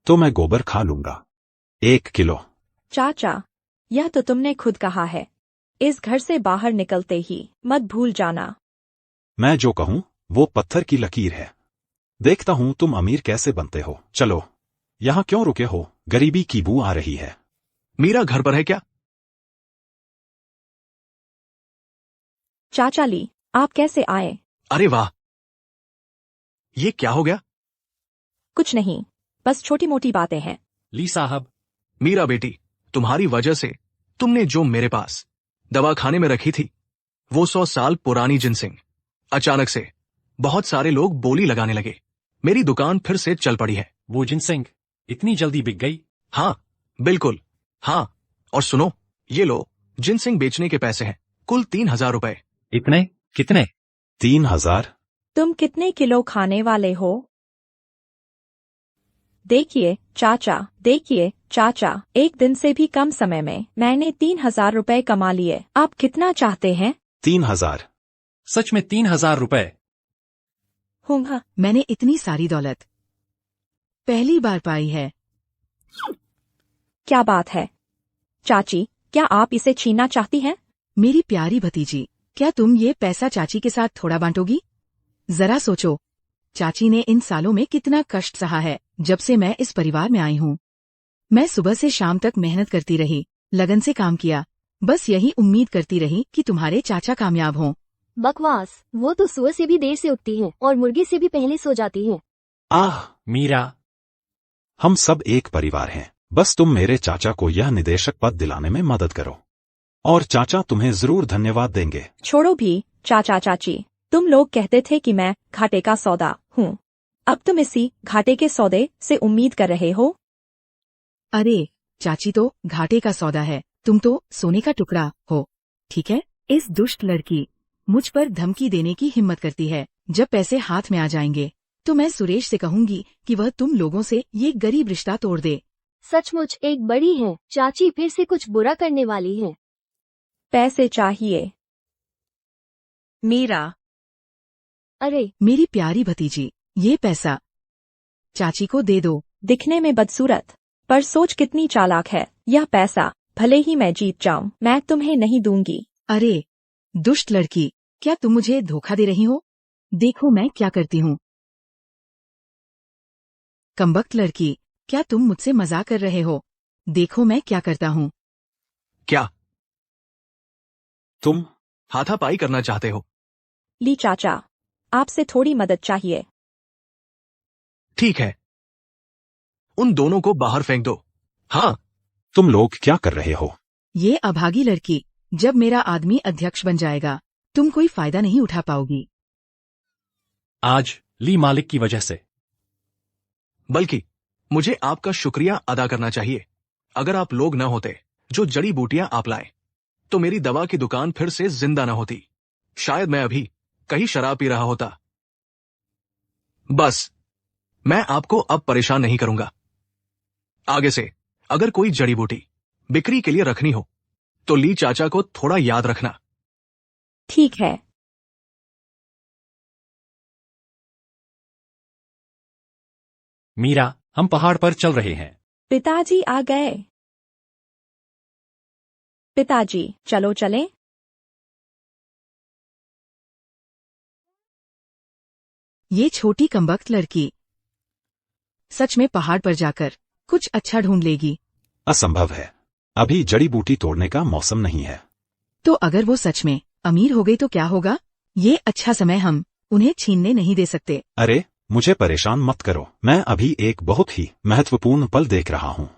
तो मैं गोबर खा लूंगा 1 किलो। चाचा, यह तो तुमने खुद कहा है। इस घर से बाहर निकलते ही मत भूल जाना। मैं जो कहूँ वो पत्थर की लकीर है। देखता हूँ तुम अमीर कैसे बनते हो। चलो, यहाँ क्यों रुके हो? गरीबी की बू आ रही है। मीरा घर पर है क्या? चाचा ली, आप कैसे आए? अरे वाह, ये क्या हो गया? कुछ नहीं, बस छोटी मोटी बातें हैं। ली साहब, मीरा बेटी, तुम्हारी वजह से तुमने जो मेरे पास दवा खाने में रखी थी, वो 100 साल पुरानी जिनसिंग, अचानक से बहुत सारे लोग बोली लगाने लगे। मेरी दुकान फिर से चल पड़ी है। वो जिनसिंग इतनी जल्दी बिक गई? हाँ, बिल्कुल हाँ। और सुनो, ये लो, जिनसिंग बेचने के पैसे हैं, कुल 3000 रुपए। इतने? कितने? 3000? तुम कितने किलो खाने वाले हो? देखिए चाचा, एक दिन से भी कम समय में मैंने 3000 रुपए कमा लिए। आप कितना चाहते हैं? 3000? सच में 3000 रुपए? हूँ। मैंने इतनी सारी दौलत पहली बार पाई है। क्या बात है चाची, क्या आप इसे छीनना चाहती हैं? मेरी प्यारी भतीजी, क्या तुम ये पैसा चाची के साथ थोड़ा बांटोगी? जरा सोचो, चाची ने इन सालों में कितना कष्ट सहा है जब से मैं इस परिवार में आई हूँ। मैं सुबह से शाम तक मेहनत करती रही, लगन से काम किया, बस यही उम्मीद करती रही कि तुम्हारे चाचा कामयाब हों। बकवास, वो तो सुबह से भी देर से उठती है और मुर्गी से भी पहले सो जाती है। आह, मीरा, हम सब एक परिवार हैं। बस तुम मेरे चाचा को यह निदेशक पद दिलाने में मदद करो, और चाचा तुम्हें जरूर धन्यवाद देंगे। छोड़ो भी चाचा चाची, तुम लोग कहते थे कि मैं घाटे का सौदा हूँ। अब तुम इसी घाटे के सौदे से उम्मीद कर रहे हो? अरे चाची तो घाटे का सौदा है, तुम तो सोने का टुकड़ा हो। ठीक है, इस दुष्ट लड़की मुझ पर धमकी देने की हिम्मत करती है। जब पैसे हाथ में आ जाएंगे तो मैं सुरेश से कहूंगी कि वह तुम लोगों से ये गरीब रिश्ता तोड़ दे। सचमुच एक बड़ी है, चाची फिर से कुछ बुरा करने वाली है। पैसे चाहिए। मीरा, अरे मेरी प्यारी भतीजी, ये पैसा चाची को दे दो। दिखने में बदसूरत, पर सोच कितनी चालाक है। यह पैसा भले ही मैं जीत जाऊं, मैं तुम्हें नहीं दूंगी। अरे दुष्ट लड़की, क्या तुम मुझे धोखा दे रही हो? देखो मैं क्या करती हूँ। कमबख्त लड़की, क्या तुम मुझसे मजाक कर रहे हो? देखो मैं क्या करता हूँ। क्या तुम हाथापाई करना चाहते हो? ली चाचा, आपसे थोड़ी मदद चाहिए। ठीक है, उन दोनों को बाहर फेंक दो। हाँ, तुम लोग क्या कर रहे हो? ये अभागी लड़की, जब मेरा आदमी अध्यक्ष बन जाएगा तुम कोई फायदा नहीं उठा पाओगी। आज ली मालिक की वजह से। बल्कि मुझे आपका शुक्रिया अदा करना चाहिए। अगर आप लोग न होते जो जड़ी बूटियां आप लाए, तो मेरी दवा की दुकान फिर से जिंदा न होती। शायद मैं अभी कहीं शराब पी रहा होता। बस, मैं आपको अब परेशान नहीं करूंगा। आगे से अगर कोई जड़ी बूटी बिक्री के लिए रखनी हो तो ली चाचा को थोड़ा याद रखना। ठीक है। मीरा, हम पहाड़ पर चल रहे हैं। पिताजी आ गए। पिताजी, चलो चलें। ये छोटी कमबख्त लड़की सच में पहाड़ पर जाकर कुछ अच्छा ढूंढ लेगी। असंभव है, अभी जड़ी बूटी तोड़ने का मौसम नहीं है। तो अगर वो सच में अमीर हो गई तो क्या होगा? ये अच्छा समय हम उन्हें छीनने नहीं दे सकते। अरे मुझे परेशान मत करो, मैं अभी एक बहुत ही महत्वपूर्ण पल देख रहा हूँ।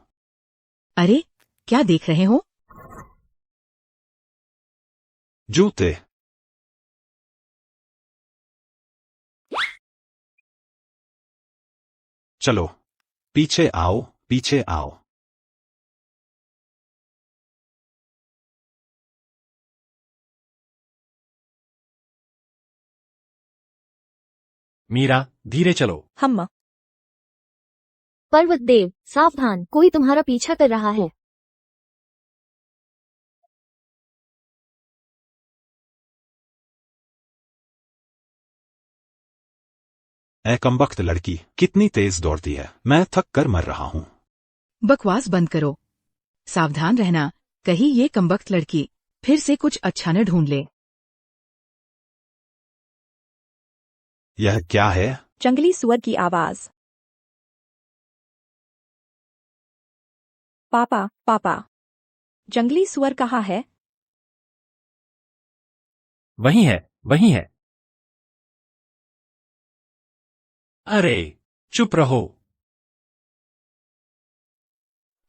अरे क्या देख रहे हो? जूते। चलो पीछे आओ, पीछे आओ। मीरा, धीरे चलो। हम पर्वत देव, सावधान, कोई तुम्हारा पीछा कर रहा है। ए कमबख्त लड़की, कितनी तेज दौड़ती है, मैं थक कर मर रहा हूँ। बकवास बंद करो। सावधान रहना, कहीं ये कमबख्त लड़की फिर से कुछ अच्छा न ढूंढ ले। यह क्या है? जंगली सुअर की आवाज। पापा, पापा, जंगली सुअर कहाँ है? वही है, वही है। अरे चुप रहो।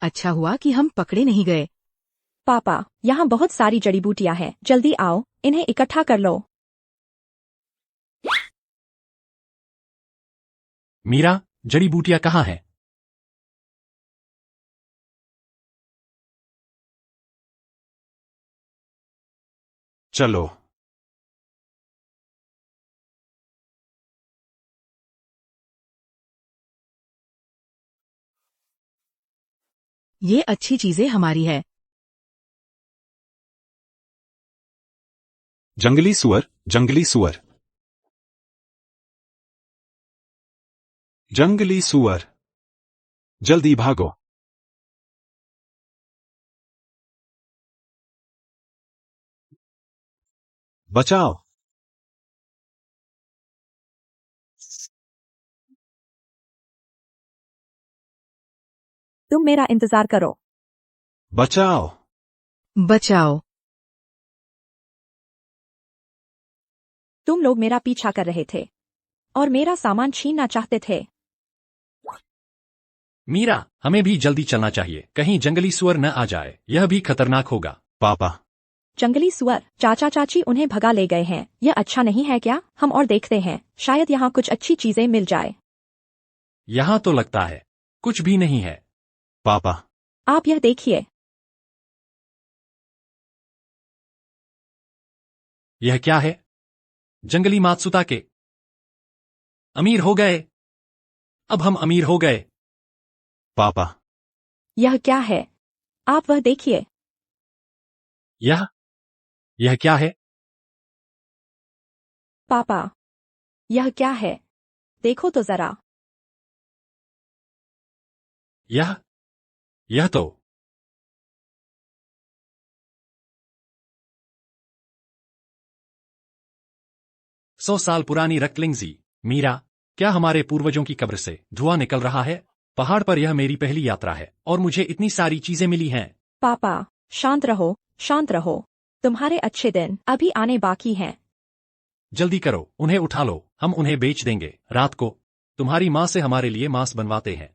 अच्छा हुआ कि हम पकड़े नहीं गए। पापा, यहाँ बहुत सारी जड़ी बूटियां हैं, जल्दी आओ, इन्हें इकट्ठा कर लो। मीरा, जड़ी बूटियां कहाँ हैं? चलो। ये अच्छी चीजें हमारी है। जंगली सुअर, जंगली सुअर, जंगली सुअर, जल्दी भागो। बचाओ। तुम मेरा इंतजार करो। बचाओ। बचाओ। तुम लोग मेरा पीछा कर रहे थे और मेरा सामान छीनना चाहते थे। मीरा, हमें भी जल्दी चलना चाहिए, कहीं जंगली सुअर न आ जाए, यह भी खतरनाक होगा। पापा। जंगली सुअर, चाचा चाची उन्हें भगा ले गए हैं, यह अच्छा नहीं है क्या? हम और देखते हैं, शायद यहाँ कुछ अच्छी चीजें मिल जाए। यहाँ तो लगता है कुछ भी नहीं है। पापा। आप यह देखिए। यह क्या है? जंगली मात्सुता के। अमीर हो गए। अब हम अमीर हो गए। पापा। यह क्या है? आप वह देखिए। यह क्या है? पापा, यह क्या है? देखो तो जरा। यह तो सौ साल पुरानी रक्तलिंगजी। मीरा, क्या हमारे पूर्वजों की कब्र से धुआं निकल रहा है? पहाड़ पर यह मेरी पहली यात्रा है और मुझे इतनी सारी चीजें मिली हैं। पापा, शांत रहो, शांत रहो। तुम्हारे अच्छे दिन अभी आने बाकी हैं। जल्दी करो, उन्हें उठा लो, हम उन्हें बेच देंगे रात को। तुम्हारी माँ से हमारे लिए मांस बनवाते हैं।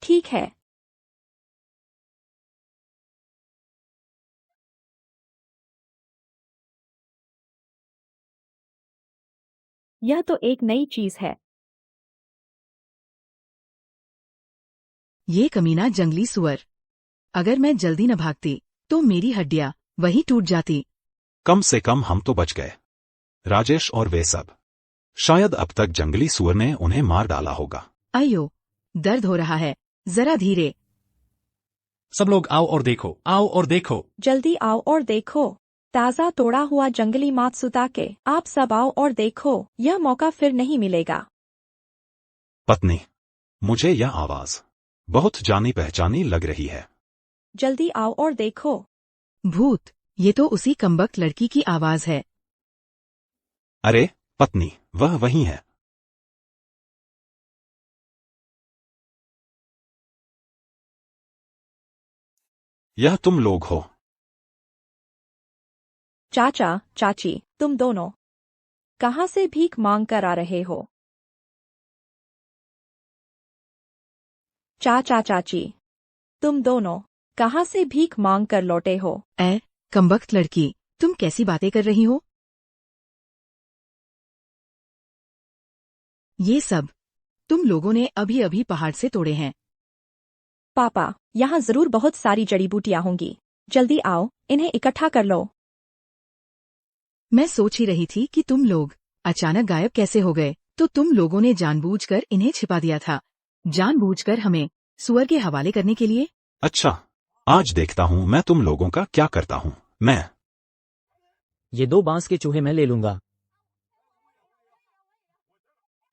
ठीक है। यह तो एक नई चीज है। ये कमीना जंगली सुअर। अगर मैं जल्दी न भागती तो मेरी हड्डियां वहीं टूट जाती। कम से कम हम तो बच गए। राजेश और वे सब। शायद अब तक जंगली सुअर ने उन्हें मार डाला होगा। अयो, दर्द हो रहा है, जरा धीरे। सब लोग आओ और देखो, आओ और देखो। जल्दी आओ और देखो, ताजा तोड़ा हुआ जंगली मात्सुता के। आप सब आओ और देखो, यह मौका फिर नहीं मिलेगा। पत्नी, मुझे यह आवाज बहुत जानी पहचानी लग रही है। जल्दी आओ और देखो। भूत, ये तो उसी कमबख्त लड़की की आवाज है। अरे पत्नी, वह वही है। यह तुम लोग हो? चाचा चाची, तुम दोनों कहाँ से भीख मांग कर आ रहे हो? चाचा चाची, तुम दोनों कहाँ से भीख मांग कर लौटे हो? कमबख्त लड़की, तुम कैसी बातें कर रही हो? ये सब तुम लोगों ने अभी अभी पहाड़ से तोड़े हैं। पापा, यहाँ जरूर बहुत सारी जड़ी बूटियां होंगी, जल्दी आओ, इन्हें इकट्ठा कर लो। मैं सोच ही रही थी कि तुम लोग अचानक गायब कैसे हो गए, तो तुम लोगों ने जानबूझकर इन्हें छिपा दिया था, जानबूझकर हमें सुअर के हवाले करने के लिए। अच्छा, आज देखता हूँ मैं तुम लोगों का क्या करता हूँ। मैं ये 2 बांस के चूहे मैं ले लूंगा।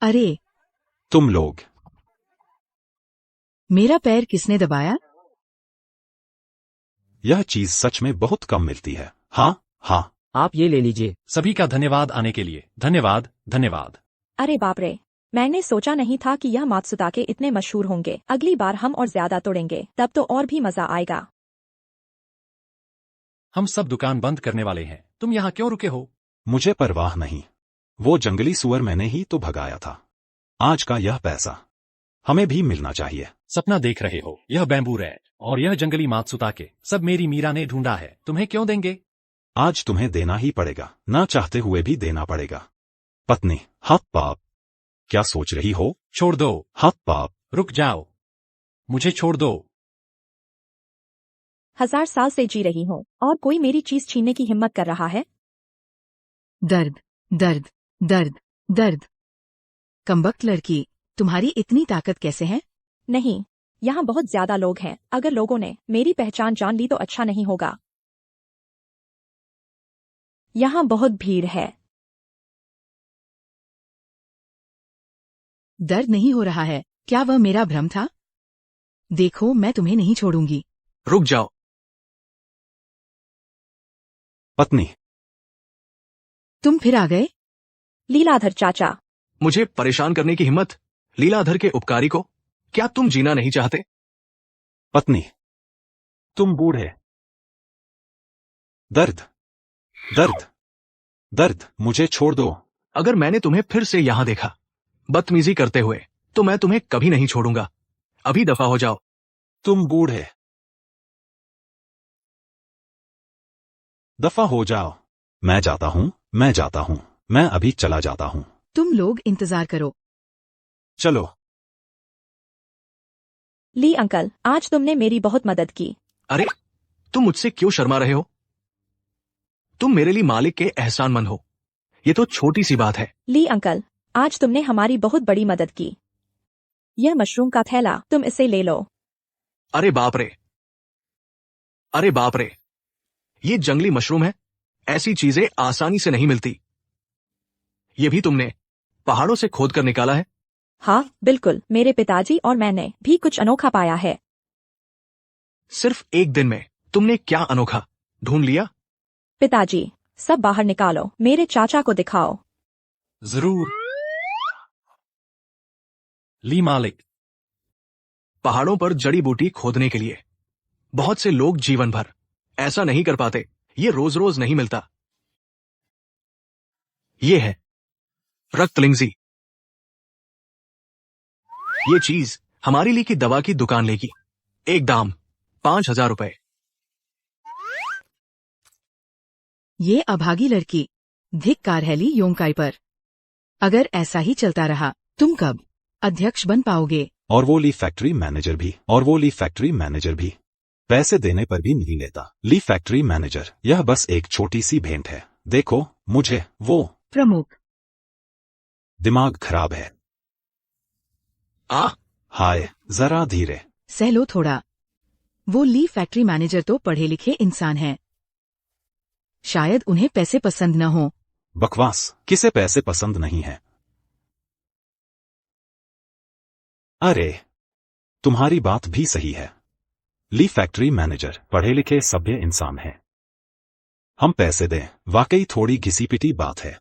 अरे, तुम लोग। मेरा पैर किसने दबाया? यह चीज सच में बहुत कम मिलती है। हाँ हाँ। आप ये ले लीजिए। सभी का धन्यवाद आने के लिए। धन्यवाद धन्यवाद। अरे बाप रे, मैंने सोचा नहीं था कि यह मात्सुता के इतने मशहूर होंगे। अगली बार हम और ज्यादा तोड़ेंगे, तब तो और भी मजा आएगा। हम सब दुकान बंद करने वाले हैं, तुम यहाँ क्यों रुके हो? मुझे परवाह नहीं, वो जंगली सुअर मैंने ही तो भगाया था। आज का यह पैसा हमें भी मिलना चाहिए। सपना देख रहे हो। यह बैम्बू रैट और यह जंगली मात्सुताके सब मेरी मीरा ने ढूंढा है। तुम्हें क्यों देंगे? आज तुम्हें देना ही पड़ेगा, ना चाहते हुए भी देना पड़ेगा। पत्नी, हाथ पाप, क्या सोच रही हो? छोड़ दो। हाथ पाप, रुक जाओ, मुझे छोड़ दो। 1000 साल से जी रही हूँ और कोई मेरी चीज छीनने की हिम्मत कर रहा है? दर्द, दर्द, दर्द, दर्द। कमबख्त लड़की, तुम्हारी इतनी ताकत कैसे है? नहीं, यहाँ बहुत ज्यादा लोग हैं। अगर लोगों ने मेरी पहचान जान ली तो अच्छा नहीं होगा। यहाँ बहुत भीड़ है। दर्द नहीं हो रहा है, क्या वह मेरा भ्रम था? देखो, मैं तुम्हें नहीं छोड़ूंगी। रुक जाओ। पत्नी, तुम फिर आ गए? लीलाधर चाचा, मुझे परेशान करने की हिम्मत लीलाधर के उपकारी को? क्या तुम जीना नहीं चाहते? पत्नी, तुम बूढ़े। दर्द, दर्द, दर्द, मुझे छोड़ दो। अगर मैंने तुम्हें फिर से यहां देखा बदतमीजी करते हुए तो मैं तुम्हें कभी नहीं छोड़ूंगा। अभी दफा हो जाओ। तुम बूढ़े। दफा हो जाओ। मैं जाता हूं, मैं जाता हूं, मैं अभी चला जाता हूं। तुम लोग इंतजार करो। चलो। ली अंकल, आज तुमने मेरी बहुत मदद की। अरे, तुम मुझसे क्यों शर्मा रहे हो? तुम मेरे लिए मालिक के एहसानमंद हो। ये तो छोटी सी बात है। ली अंकल, आज तुमने हमारी बहुत बड़ी मदद की। यह मशरूम का थैला, तुम इसे ले लो। अरे बाप रे, अरे बाप रे, ये जंगली मशरूम है। ऐसी चीजें आसानी से नहीं मिलती। ये भी तुमने पहाड़ों से खोद कर निकाला है? हाँ, बिल्कुल। मेरे पिताजी और मैंने भी कुछ अनोखा पाया है। सिर्फ एक दिन में तुमने क्या अनोखा ढूंढ लिया? पिताजी, सब बाहर निकालो, मेरे चाचा को दिखाओ। जरूर। ली मालिक, पहाड़ों पर जड़ी बूटी खोदने के लिए बहुत से लोग जीवन भर ऐसा नहीं कर पाते। ये रोज रोज नहीं मिलता। ये है रक्तलिंगजी। ये चीज हमारे लिए की दवा की दुकान लेगी। एक दाम 5000 रुपए। ये अभागी लड़की, धिक्कार है ली योंगकाई पर। अगर ऐसा ही चलता रहा, तुम कब अध्यक्ष बन पाओगे? और वो ली फैक्ट्री मैनेजर भी, और वो ली फैक्ट्री मैनेजर भी पैसे देने पर भी नहीं लेता। ली फैक्ट्री मैनेजर, यह बस एक छोटी सी भेंट है। देखो, मुझे वो प्रमुख, दिमाग खराब है। हाय, जरा धीरे। सह लो थोड़ा। वो ली फैक्ट्री मैनेजर तो पढ़े लिखे इंसान हैं। शायद उन्हें पैसे पसंद न हो। बकवास, किसे पैसे पसंद नहीं है? अरे, तुम्हारी बात भी सही है। ली फैक्ट्री मैनेजर पढ़े लिखे सभ्य इंसान है। हम पैसे दें, वाकई थोड़ी घिसी पिटी बात है।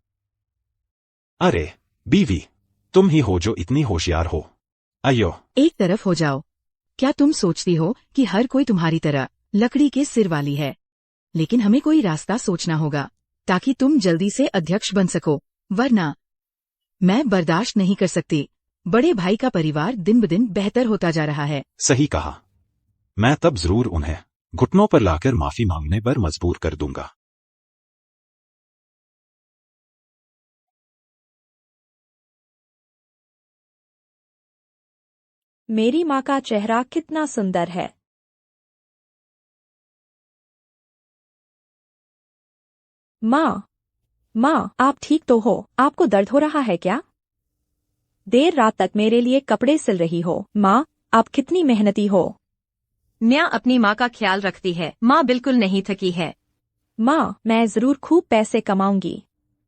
अरे बीवी, तुम ही हो जो इतनी होशियार हो। अयो, एक तरफ हो जाओ। क्या तुम सोचती हो कि हर कोई तुम्हारी तरह लकड़ी के सिर वाली है? लेकिन हमें कोई रास्ता सोचना होगा ताकि तुम जल्दी से अध्यक्ष बन सको, वरना मैं बर्दाश्त नहीं कर सकती। बड़े भाई का परिवार दिन ब दिन बेहतर होता जा रहा है। सही कहा। मैं तब जरूर उन्हें घुटनों पर लाकर माफी मांगने पर मजबूर कर दूंगा। मेरी माँ का चेहरा कितना सुंदर है। माँ, माँ, आप ठीक तो हो? आपको दर्द हो रहा है क्या? देर रात तक मेरे लिए कपड़े सिल रही हो। माँ, आप कितनी मेहनती हो। म्या अपनी माँ का ख्याल रखती है। माँ बिल्कुल नहीं थकी है। माँ, मैं जरूर खूब पैसे कमाऊंगी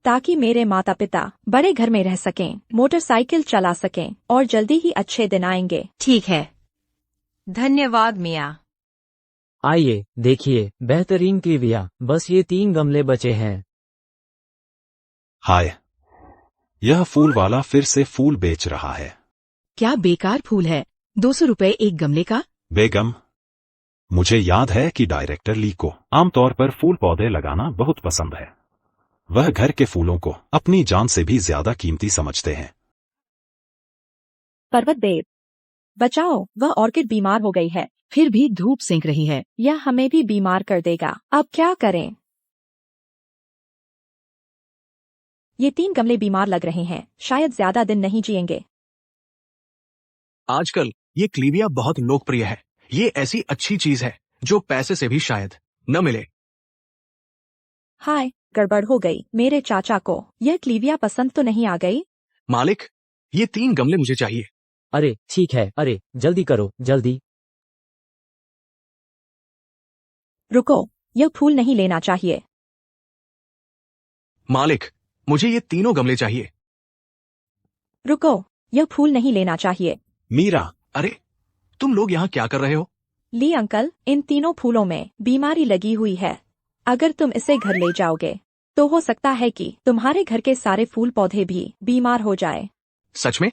ताकि मेरे माता पिता बड़े घर में रह सकें, मोटरसाइकिल चला सकें और जल्दी ही अच्छे दिन आएंगे। ठीक है, धन्यवाद मिया। आइए, देखिए, बेहतरीन कीविया। बस ये 3 गमले बचे हैं। हाय, यह फूल वाला फिर से फूल बेच रहा है। क्या बेकार फूल है। 200 रुपए एक गमले का। बेगम, मुझे याद है कि डायरेक्टर ली को आमतौर पर फूल पौधे लगाना बहुत पसंद है। वह घर के फूलों को अपनी जान से भी ज्यादा कीमती समझते हैं। पर्वत देव, बचाओ, वह ऑर्किड बीमार हो गई है। फिर भी धूप सेंक रही है। यह हमें भी बीमार कर देगा। अब क्या करें? ये 3 गमले बीमार लग रहे हैं, शायद ज्यादा दिन नहीं जिएंगे। आजकल ये क्लीविया बहुत लोकप्रिय है। ये ऐसी अच्छी चीज है जो पैसे से भी शायद न मिले। हाय, गड़बड़ हो गई। मेरे चाचा को यह क्लीविया पसंद तो नहीं आ गई। मालिक, ये 3 गमले मुझे चाहिए। अरे ठीक है, अरे जल्दी करो, जल्दी। रुको, यह फूल नहीं लेना चाहिए। मालिक, मुझे ये तीनों गमले चाहिए। रुको, यह फूल नहीं लेना चाहिए। मीरा, अरे, तुम लोग यहाँ क्या कर रहे हो? ली अंकल, इन तीनों फूलों में बीमारी लगी हुई है। अगर तुम इसे घर ले जाओगे तो हो सकता है कि तुम्हारे घर के सारे फूल पौधे भी बीमार हो जाए। सच में?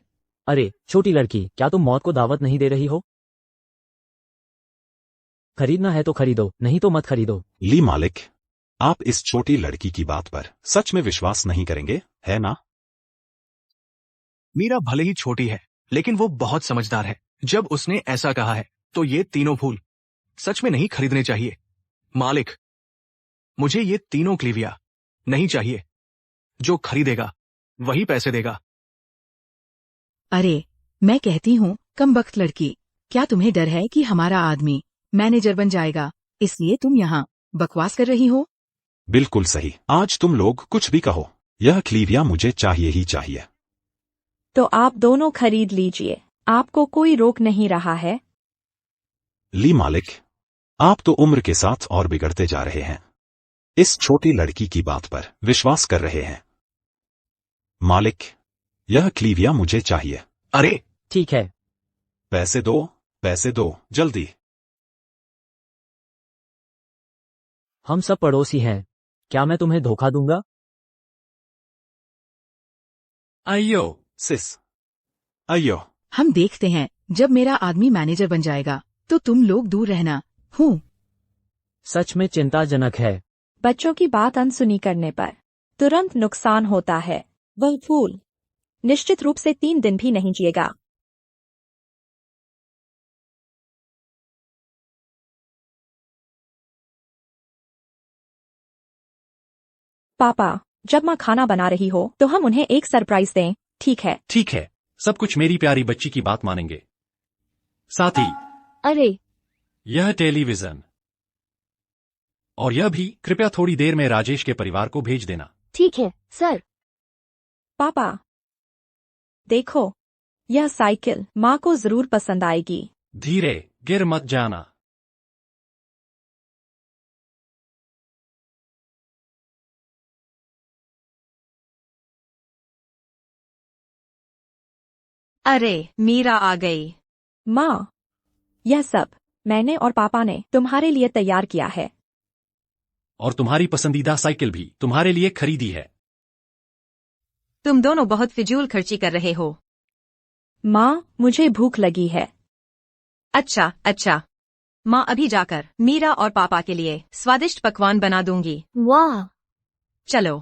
अरे छोटी लड़की, क्या तुम मौत को दावत नहीं दे रही हो? खरीदना है तो खरीदो, नहीं तो मत खरीदो। ली मालिक, आप इस छोटी लड़की की बात पर सच में विश्वास नहीं करेंगे, है ना? मीरा भले ही छोटी है, लेकिन वो बहुत समझदार है। जब उसने ऐसा कहा है तो ये तीनों फूल सच में नहीं खरीदने चाहिए। मालिक, मुझे ये तीनों क्लीविया नहीं चाहिए। जो खरीदेगा वही पैसे देगा। अरे, मैं कहती हूँ कमबख्त लड़की, क्या तुम्हें डर है कि हमारा आदमी मैनेजर बन जाएगा, इसलिए तुम यहाँ बकवास कर रही हो? बिल्कुल सही। आज तुम लोग कुछ भी कहो, यह क्लीविया मुझे चाहिए ही चाहिए। तो आप दोनों खरीद लीजिए, आपको कोई रोक नहीं रहा है। ली मालिक, आप तो उम्र के साथ और बिगड़ते जा रहे हैं। इस छोटी लड़की की बात पर विश्वास कर रहे हैं। मालिक, यह क्लीविया मुझे चाहिए। अरे, ठीक है। पैसे दो, जल्दी। हम सब पड़ोसी हैं, क्या मैं तुम्हें धोखा दूंगा? अयो, सिस, अयो। हम देखते हैं, जब मेरा आदमी मैनेजर बन जाएगा तो तुम लोग दूर रहना। हूँ। सच में चिंताजनक है। बच्चों की बात अनसुनी करने पर तुरंत नुकसान होता है। वह फूल निश्चित रूप से 3 दिन भी नहीं जिएगा। पापा, जब माँ खाना बना रही हो तो हम उन्हें एक सरप्राइज दें, ठीक है? ठीक है, सब कुछ मेरी प्यारी बच्ची की बात मानेंगे। साथ ही अरे, यह टेलीविजन और यह भी कृपया थोड़ी देर में राजेश के परिवार को भेज देना। ठीक है सर। पापा, देखो, यह साइकिल माँ को जरूर पसंद आएगी। धीरे, गिर मत जाना। अरे, मीरा आ गई। माँ, यह सब मैंने और पापा ने तुम्हारे लिए तैयार किया है। और तुम्हारी पसंदीदा साइकिल भी तुम्हारे लिए खरीदी है। तुम दोनों बहुत फिजूल खर्ची कर रहे हो। माँ, मुझे भूख लगी है। अच्छा अच्छा, माँ अभी जाकर मीरा और पापा के लिए स्वादिष्ट पकवान बना दूंगी। वाह, चलो।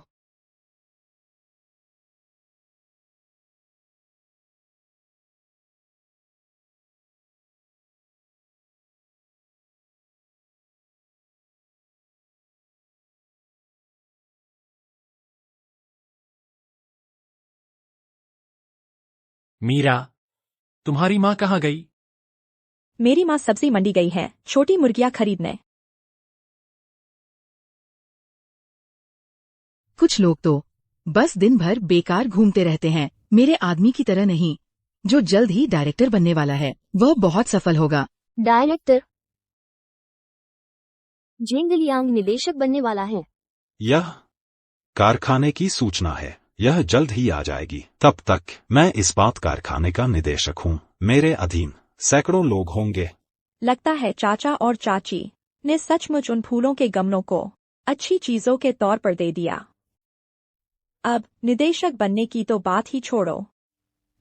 मीरा, तुम्हारी माँ कहाँ गई? मेरी माँ सब्जी मंडी गई है छोटी मुर्गियाँ खरीदने। कुछ लोग तो बस दिन भर बेकार घूमते रहते हैं, मेरे आदमी की तरह नहीं, जो जल्द ही डायरेक्टर बनने वाला है। वह बहुत सफल होगा। डायरेक्टर? जेंग लियांग निदेशक बनने वाला है। यह कारखाने की सूचना है, यह जल्द ही आ जाएगी। तब तक मैं इस्पात कारखाने का निदेशक हूँ। मेरे अधीन सैकड़ों लोग होंगे। लगता है चाचा और चाची ने सचमुच उन फूलों के गमलों को अच्छी चीजों के तौर पर दे दिया। अब निदेशक बनने की तो बात ही छोड़ो।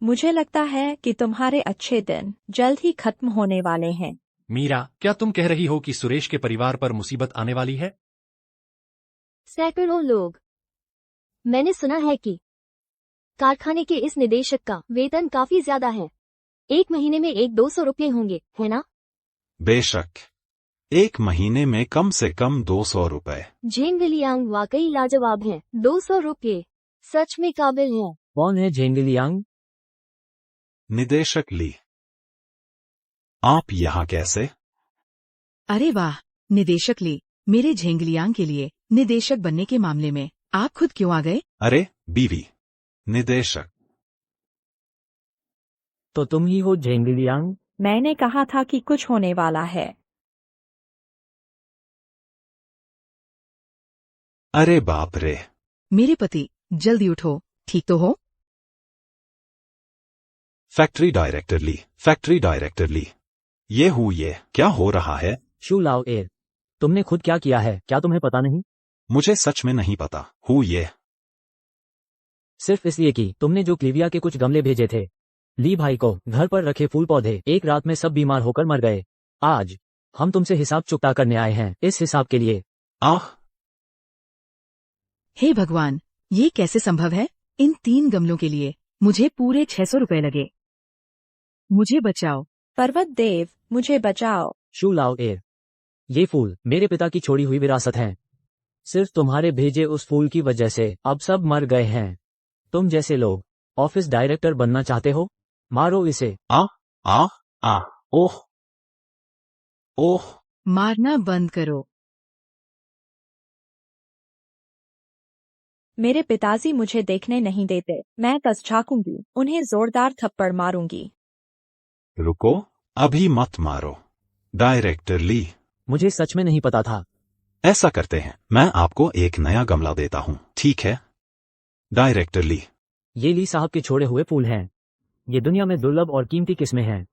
मुझे लगता है कि तुम्हारे अच्छे दिन जल्द ही खत्म होने वाले हैं। मीरा, क्या तुम कह रही हो कि सुरेश के परिवार पर मुसीबत आने वाली है? सैकड़ों लोग। मैंने सुना है कि कारखाने के इस निदेशक का वेतन काफी ज्यादा है, एक महीने में 100-200 रुपये होंगे, है ना? बेशक, एक महीने में कम से कम 200 रुपए। झेंगलियांग वाकई लाजवाब है। 200 रुपये सच में काबिल है। कौन है झेंगलियांग? निदेशक ली। आप यहाँ कैसे? अरे वाह, निदेशक ली, मेरे झेंगलियांग के लिए निदेशक बनने के मामले में आप खुद क्यों आ गए? अरे बीवी, निदेशक। तो तुम ही हो झेंगलियांग? मैंने कहा था कि कुछ होने वाला है। अरे बाप रे। मेरे पति, जल्दी उठो, ठीक तो हो? फैक्ट्री डायरेक्टर ली, फैक्ट्री डायरेक्टर ली। ये क्या हो रहा है? शू लाओ एर, तुमने खुद क्या किया है, क्या तुम्हें पता नहीं? मुझे सच में नहीं पता। ये सिर्फ इसलिए कि तुमने जो क्लिविया के कुछ गमले भेजे थे ली भाई को, घर पर रखे फूल पौधे एक रात में सब बीमार होकर मर गए। आज हम तुमसे हिसाब चुकता करने आए हैं, इस हिसाब के लिए। आह, हे भगवान, ये कैसे संभव है? इन 3 गमलों के लिए मुझे पूरे 600 रुपए लगे। मुझे बचाओ। पर्वत देव, मुझे बचाओ। शू लाओ एर, ये फूल मेरे पिता की छोड़ी हुई विरासत हैं। सिर्फ तुम्हारे भेजे उस फूल की वजह से अब सब मर गए हैं। तुम जैसे लोग ऑफिस डायरेक्टर बनना चाहते हो? मारो इसे। ओह, ओह। मारना बंद करो। मेरे पिताजी मुझे देखने नहीं देते। मैं तस झाकूंगी, उन्हें जोरदार थप्पड़ मारूंगी। रुको, अभी मत मारो। डायरेक्टर ली, मुझे सच में नहीं पता था। ऐसा करते हैं, मैं आपको एक नया गमला देता हूँ, ठीक है? डायरेक्टर ली। ये ली साहब के छोड़े हुए फूल हैं। ये दुनिया में दुर्लभ और कीमती किस्में हैं।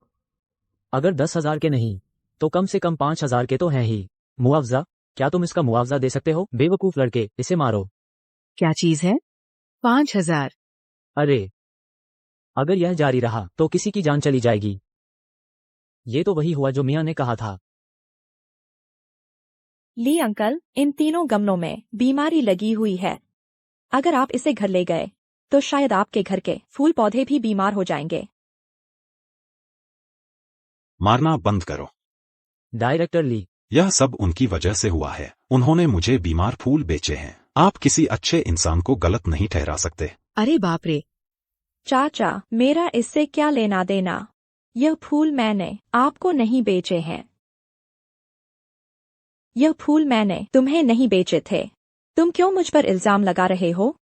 अगर 10,000 के नहीं तो कम से कम 5,000 के तो हैं ही। मुआवजा, क्या तुम इसका मुआवजा दे सकते हो? बेवकूफ लड़के, इसे मारो। क्या चीज है? 5,000? अरे, अगर यह जारी रहा तो किसी की जान चली जाएगी। ये तो वही हुआ जो मियाँ ने कहा था। ली अंकल, इन 3 गमलों में बीमारी लगी हुई है। अगर आप इसे घर ले गए तो शायद आपके घर के फूल पौधे भी बीमार हो जाएंगे। मारना बंद करो। डायरेक्टर ली, यह सब उनकी वजह से हुआ है। उन्होंने मुझे बीमार फूल बेचे हैं। आप किसी अच्छे इंसान को गलत नहीं ठहरा सकते। अरे बाप रे। चाचा, मेरा इससे क्या लेना देना? यह फूल मैंने आपको नहीं बेचे हैं। यह फूल मैंने तुम्हें नहीं बेचे थे। तुम क्यों मुझ पर इल्जाम लगा रहे हो?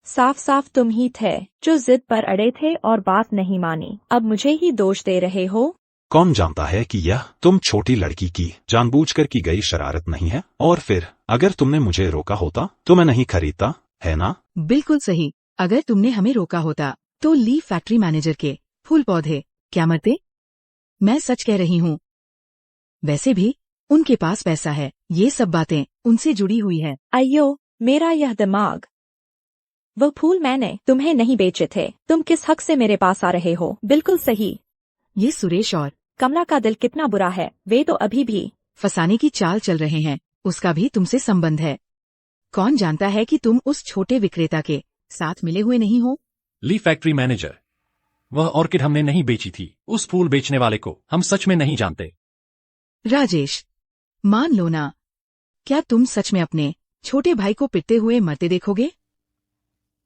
साफ साफ तुम ही थे जो जिद पर अड़े थे और बात नहीं मानी। अब मुझे ही दोष दे रहे हो। कौन जानता है कि यह तुम छोटी लड़की की जानबूझकर की गई शरारत नहीं है? और फिर अगर तुमने मुझे रोका होता तो मैं नहीं खरीदता, है ना? बिल्कुल सही। अगर तुमने हमें रोका होता तो ली फैक्ट्री मैनेजर के फूल पौधे क्या मरते? मैं सच कह रही हूँ। वैसे भी उनके पास पैसा है, ये सब बातें उनसे जुड़ी हुई है। अయ్यो, मेरा यह दिमाग। वह फूल मैंने तुम्हें नहीं बेचे थे। तुम किस हक से मेरे पास आ रहे हो? बिल्कुल सही। ये सुरेश और कमला का दिल कितना बुरा है। वे तो अभी भी फंसाने की चाल चल रहे हैं। उसका भी तुमसे संबंध है। कौन जानता है कि तुम उस छोटे विक्रेता के साथ मिले हुए नहीं हो? ली फैक्ट्री मैनेजर, वह ऑर्किड हमने नहीं बेची थी। उस फूल बेचने वाले को हम सच में नहीं जानते। राजेश, मान लो ना, क्या तुम सच में अपने छोटे भाई को पिटते हुए मरते देखोगे?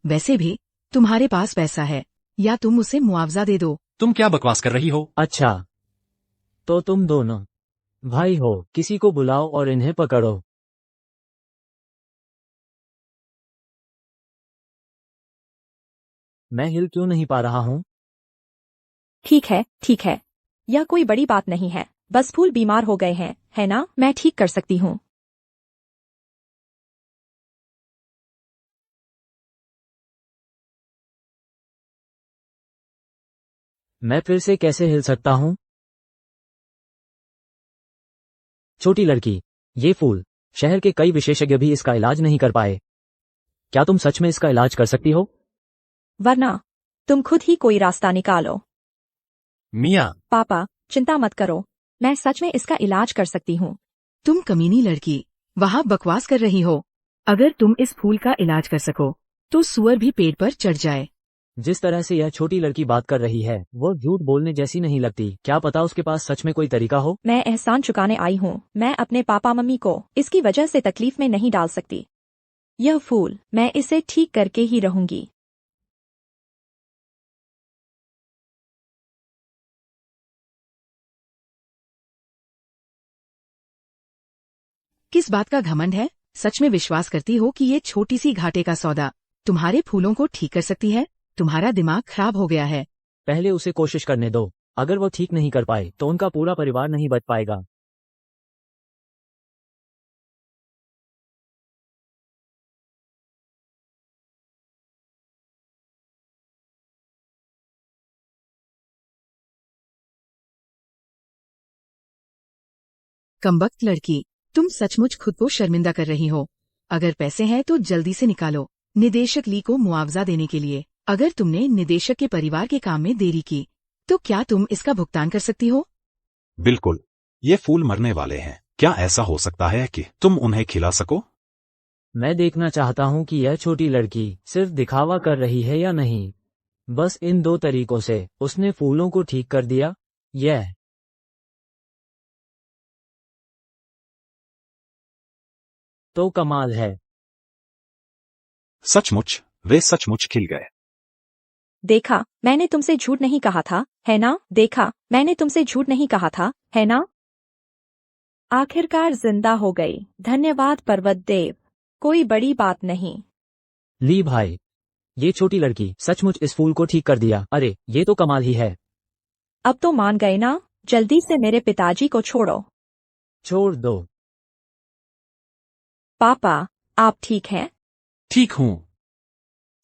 वैसे भी तुम्हारे पास पैसा है, या तुम उसे मुआवजा दे दो। तुम क्या बकवास कर रही हो? अच्छा, तो तुम दोनों भाई हो। किसी को बुलाओ और इन्हें पकड़ो। मैं हिल क्यों नहीं पा रहा हूँ? ठीक है, ठीक है। यह कोई बड़ी बात नहीं है। बस फूल बीमार हो गए हैं, है ना? मैं ठीक कर सकती हूँ। मैं फिर से कैसे हिल सकता हूँ? छोटी लड़की, ये फूल, शहर के कई विशेषज्ञ भी इसका इलाज नहीं कर पाए। क्या तुम सच में इसका इलाज कर सकती हो? वरना तुम खुद ही कोई रास्ता निकालो। मियाँ, पापा, चिंता मत करो। मैं सच में इसका इलाज कर सकती हूँ। तुम कमीनी लड़की, वहाँ बकवास कर रही हो। अगर तुम इस फूल का इलाज कर सको तो सुअर भी पेड़ पर चढ़ जाए। जिस तरह से यह छोटी लड़की बात कर रही है वो झूठ बोलने जैसी नहीं लगती। क्या पता उसके पास सच में कोई तरीका हो। मैं एहसान चुकाने आई हूँ। मैं अपने पापा मम्मी को इसकी वजह से तकलीफ में नहीं डाल सकती। यह फूल मैं इसे ठीक करके ही रहूंगी। किस बात का घमंड है? सच में विश्वास करती हो कि ये छोटी सी घाटे का सौदा तुम्हारे फूलों को ठीक कर सकती है? तुम्हारा दिमाग खराब हो गया है। पहले उसे कोशिश करने दो। अगर वो ठीक नहीं कर पाए तो उनका पूरा परिवार नहीं बच पाएगा। कमबख्त लड़की, तुम सचमुच खुद को शर्मिंदा कर रही हो। अगर पैसे हैं तो जल्दी से निकालो। निदेशक ली को मुआवजा देने के लिए। अगर तुमने निदेशक के परिवार के काम में देरी की तो क्या तुम इसका भुगतान कर सकती हो? बिल्कुल, ये फूल मरने वाले हैं। क्या ऐसा हो सकता है कि तुम उन्हें खिला सको? मैं देखना चाहता हूँ कि यह छोटी लड़की सिर्फ दिखावा कर रही है या नहीं। बस इन 2 तरीकों से उसने फूलों को ठीक कर दिया। यह तो कमाल है। सचमुच, वे सचमुच खिल गए। देखा, मैंने तुमसे झूठ नहीं कहा था, है ना? देखा, मैंने तुमसे झूठ नहीं कहा था, है ना? आखिरकार जिंदा हो गई। धन्यवाद पर्वत देव। कोई बड़ी बात नहीं। ली भाई, ये छोटी लड़की सचमुच इस फूल को ठीक कर दिया। अरे ये तो कमाल ही है। अब तो मान गए ना? जल्दी से मेरे पिताजी को छोड़ो। छोड़ दो। पापा, आप ठीक हैं? ठीक हूँ।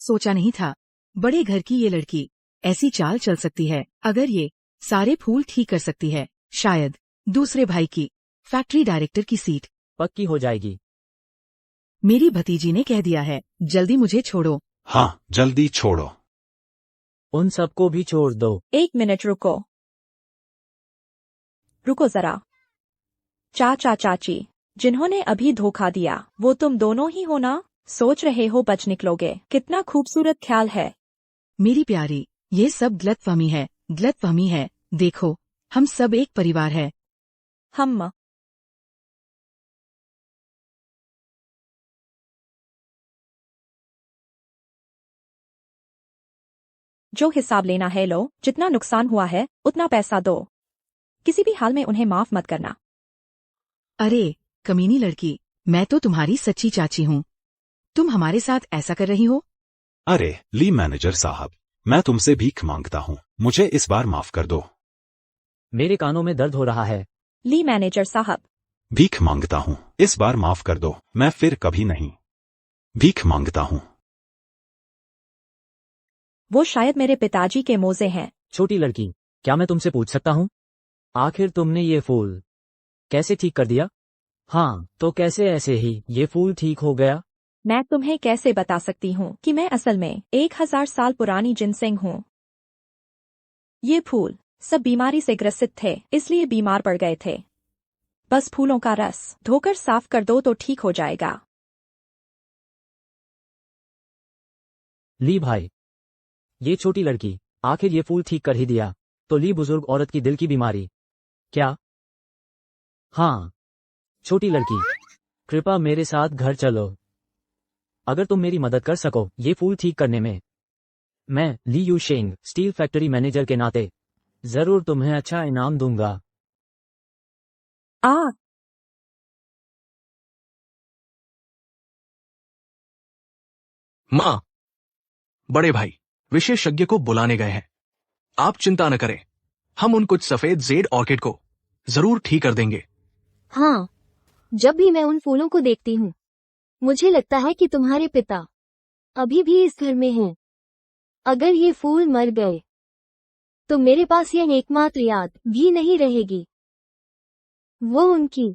सोचा नहीं था बड़े घर की ये लड़की ऐसी चाल चल सकती है। अगर ये सारे फूल ठीक कर सकती है, शायद दूसरे भाई की फैक्ट्री डायरेक्टर की सीट पक्की हो जाएगी। मेरी भतीजी ने कह दिया है, जल्दी मुझे छोड़ो। हाँ, जल्दी छोड़ो। उन सबको भी छोड़ दो। 1 मिनट रुको। रुको जरा। चाचा चाची, जिन्होंने अभी धोखा दिया वो तुम दोनों ही हो ना? सोच रहे हो बच निकलोगे? कितना खूबसूरत ख्याल है। मेरी प्यारी, ये सब गलतफहमी है। गलतफहमी है। देखो, हम सब एक परिवार है। हम जो हिसाब लेना है लो। जितना नुकसान हुआ है उतना पैसा दो। किसी भी हाल में उन्हें माफ मत करना। अरे कमीनी लड़की, मैं तो तुम्हारी सच्ची चाची हूँ। तुम हमारे साथ ऐसा कर रही हो? अरे ली मैनेजर साहब, मैं तुमसे भीख मांगता हूँ, मुझे इस बार माफ कर दो। मेरे कानों में दर्द हो रहा है। ली मैनेजर साहब, भीख मांगता हूँ, इस बार माफ कर दो। मैं फिर कभी नहीं भीख मांगता हूँ। वो शायद मेरे पिताजी के मोजे हैं। छोटी लड़की, क्या मैं तुमसे पूछ सकता हूँ, आखिर तुमने ये फूल कैसे ठीक कर दिया? हाँ, तो कैसे ऐसे ही ये फूल ठीक हो गया? मैं तुम्हें कैसे बता सकती हूँ कि मैं असल में 1000 साल पुरानी जिनसेंग हूँ। ये फूल सब बीमारी से ग्रसित थे, इसलिए बीमार पड़ गए थे। बस फूलों का रस धोकर साफ कर दो तो ठीक हो जाएगा। ली भाई, ये छोटी लड़की आखिर ये फूल ठीक कर ही दिया। तो ली बुजुर्ग औरत की दिल की बीमारी क्या? हाँ, छोटी लड़की, कृपया मेरे साथ घर चलो। अगर तुम मेरी मदद कर सको ये फूल ठीक करने में, मैं ली यू शेंग स्टील फैक्ट्री मैनेजर के नाते जरूर तुम्हें अच्छा इनाम दूंगा। माँ, बड़े भाई विशेषज्ञ को बुलाने गए हैं। आप चिंता न करें, हम उन कुछ सफेद जेड ऑर्किड को जरूर ठीक कर देंगे। हाँ, जब भी मैं उन फूलों को देखती हूँ मुझे लगता है कि तुम्हारे पिता अभी भी इस घर में हैं। अगर ये फूल मर गए तो मेरे पास यह एकमात्र याद भी नहीं रहेगी। वो उनकी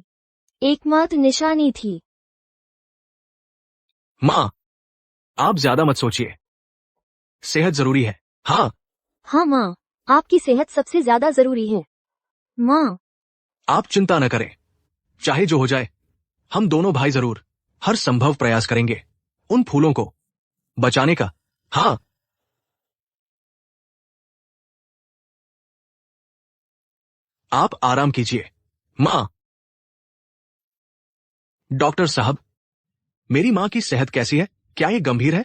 एकमात्र निशानी थी। माँ, आप ज्यादा मत सोचिए, सेहत जरूरी है। हाँ हाँ माँ, आपकी सेहत सबसे ज्यादा जरूरी है। माँ, आप चिंता न करें, चाहे जो हो जाए हम दोनों भाई जरूर हर संभव प्रयास करेंगे उन फूलों को बचाने का। हाँ, आप आराम कीजिए। माँ। डॉक्टर साहब, मेरी माँ की सेहत कैसी है? क्या ये गंभीर है?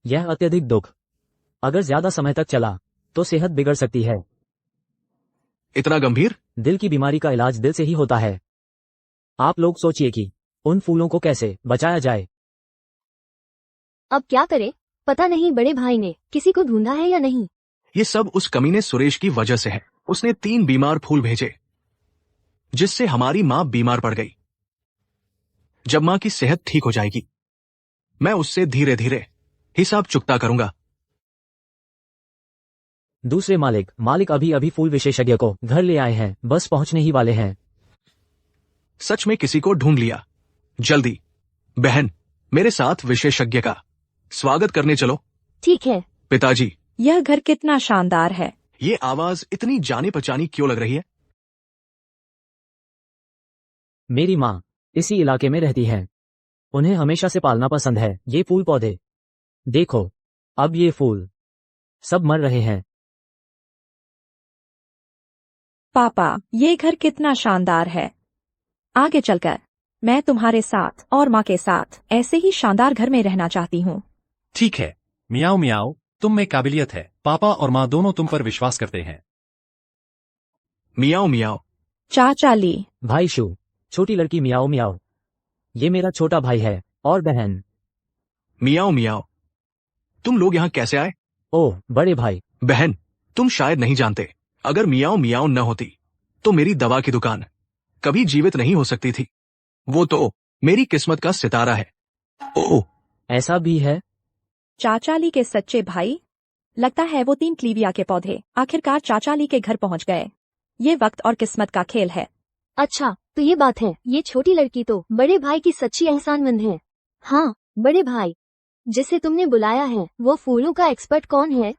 यह अत्यधिक दुख अगर ज्यादा समय तक चला तो सेहत बिगड़ सकती है। इतना गंभीर? दिल की बीमारी का इलाज दिल से ही होता है। आप लोग सोचिए कि उन फूलों को कैसे बचाया जाए। अब क्या करे? पता नहीं बड़े भाई ने किसी को ढूंढा है या नहीं। ये सब उस कमीने सुरेश की वजह से है। उसने 3 बीमार फूल भेजे, जिससे हमारी माँ बीमार पड़ गई। जब माँ की सेहत ठीक हो जाएगी, मैं उससे धीरे धीरे हिसाब चुकता करूंगा। दूसरे मालिक अभी अभी फूल विशेषज्ञ को घर ले आए हैं, बस पहुंचने ही वाले हैं। सच में किसी को ढूंढ लिया। जल्दी बहन, मेरे साथ विशेषज्ञ का स्वागत करने चलो। ठीक है। पिताजी, यह घर कितना शानदार है। ये आवाज इतनी जानी पहचानी क्यों लग रही है? मेरी माँ इसी इलाके में रहती है। उन्हें हमेशा से पालना पसंद है ये फूल पौधे। देखो, अब ये फूल सब मर रहे हैं। पापा, ये घर कितना शानदार है। आगे चलकर मैं तुम्हारे साथ और माँ के साथ ऐसे ही शानदार घर में रहना चाहती हूँ। ठीक है मियाओ मियाओ, तुम में काबिलियत है। पापा और माँ दोनों तुम पर विश्वास करते हैं। मियाओ मियाओ। चाचा ली। भाई शू, छोटी लड़की मियाओ मियाओ। ये मेरा छोटा भाई है और बहन। मियाओ मियाओ। तुम लोग यहाँ कैसे आए? ओह बड़े भाई। बहन, तुम शायद नहीं जानते, अगर मियाओ मियाओ न होती तो मेरी दवा की दुकान कभी जीवित नहीं हो सकती थी। वो तो मेरी किस्मत का सितारा है। ओह, ऐसा भी है? चाचा ली के सच्चे भाई। लगता है वो 3 क्लीविया के पौधे आखिरकार चाचा ली के घर पहुंच गए। ये वक्त और किस्मत का खेल है। अच्छा, तो ये बात है। ये छोटी लड़की तो बड़े भाई की सच्ची एहसानमंद है। हाँ, बड़े भाई, जिसे तुमने बुलाया है वो फूलों का एक्सपर्ट कौन है?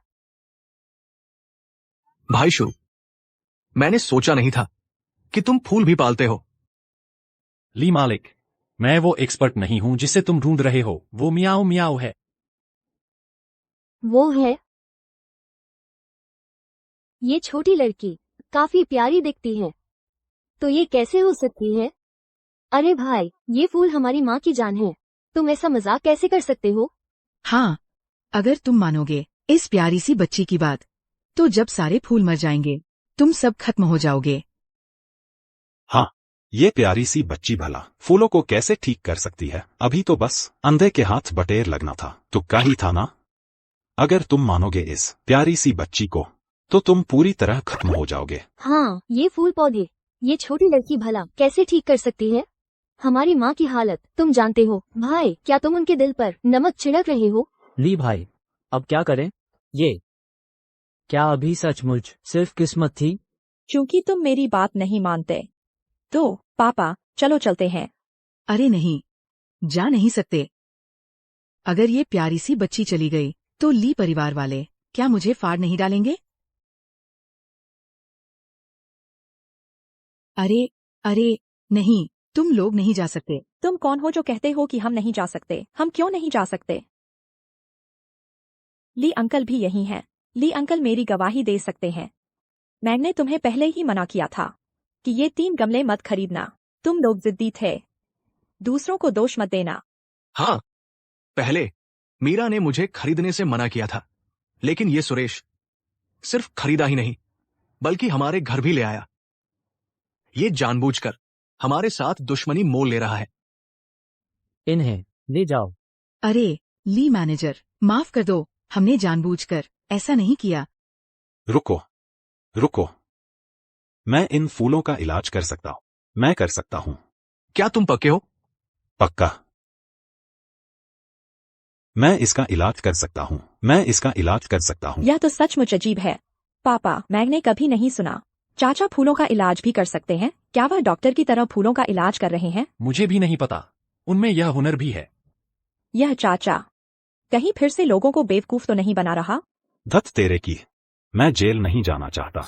भाई शू, मैंने सोचा नहीं था कि तुम फूल भी पालते हो। ली मालिक, मैं वो एक्सपर्ट नहीं हूँ जिसे तुम ढूंढ रहे हो। वो मियाओ मियाओ है। वो है? ये छोटी लड़की काफी प्यारी दिखती है, तो ये कैसे हो सकती है? अरे भाई, ये फूल हमारी माँ की जान है। तुम ऐसा मजाक कैसे कर सकते हो? हाँ, अगर तुम मानोगे इस प्यारी सी बच्ची की बात, तो जब सारे फूल मर जाएंगे तुम सब खत्म हो जाओगे। हाँ, ये प्यारी सी बच्ची भला फूलों को कैसे ठीक कर सकती है? अभी तो बस अंधे के हाथ बटेर लगना था। तुक्का ही था ना? अगर तुम मानोगे इस प्यारी सी बच्ची को, तो तुम पूरी तरह खत्म हो जाओगे। हाँ, ये फूल पौधे ये छोटी लड़की भला कैसे ठीक कर सकती है? हमारी माँ की हालत तुम जानते हो। भाई, क्या तुम उनके दिल पर नमक छिड़क रहे हो? ली भाई, अब क्या करें? ये क्या अभी सचमुच सिर्फ किस्मत थी? क्योंकि तुम मेरी बात नहीं मानते, तो पापा चलो चलते हैं। अरे नहीं, जा नहीं सकते। अगर ये प्यारी सी बच्ची चली गई तो ली परिवार वाले क्या मुझे फाड़ नहीं डालेंगे? अरे अरे नहीं, तुम लोग नहीं जा सकते। तुम कौन हो जो कहते हो कि हम नहीं जा सकते? हम क्यों नहीं जा सकते? ली अंकल भी यही हैं। ली अंकल मेरी गवाही दे सकते हैं। मैंने तुम्हें पहले ही मना किया था कि ये 3 गमले मत खरीदना। तुम लोग जिद्दी थे। दूसरों को दोष मत देना। हाँ, पहले मीरा ने मुझे खरीदने से मना किया था, लेकिन ये सुरेश सिर्फ खरीदा ही नहीं बल्कि हमारे घर भी ले आया। ये जानबूझकर हमारे साथ दुश्मनी मोल ले रहा है। इन्हें ले जाओ। अरे ली मैनेजर, माफ कर दो, हमने जानबूझकर ऐसा नहीं किया। रुको रुको, मैं इन फूलों का इलाज कर सकता हूँ। मैं कर सकता हूँ। क्या तुम पक्के हो? पक्का। मैं इसका इलाज कर सकता हूँ। मैं इसका इलाज कर सकता हूँ। यह तो सचमुच अजीब है। पापा, मैंने कभी नहीं सुना चाचा फूलों का इलाज भी कर सकते हैं। क्या वह डॉक्टर की तरह फूलों का इलाज कर रहे हैं? मुझे भी नहीं पता, उनमें यह हुनर भी है। यह चाचा कहीं फिर से लोगों को बेवकूफ तो नहीं बना रहा? धत तेरे की, मैं जेल नहीं जाना चाहता।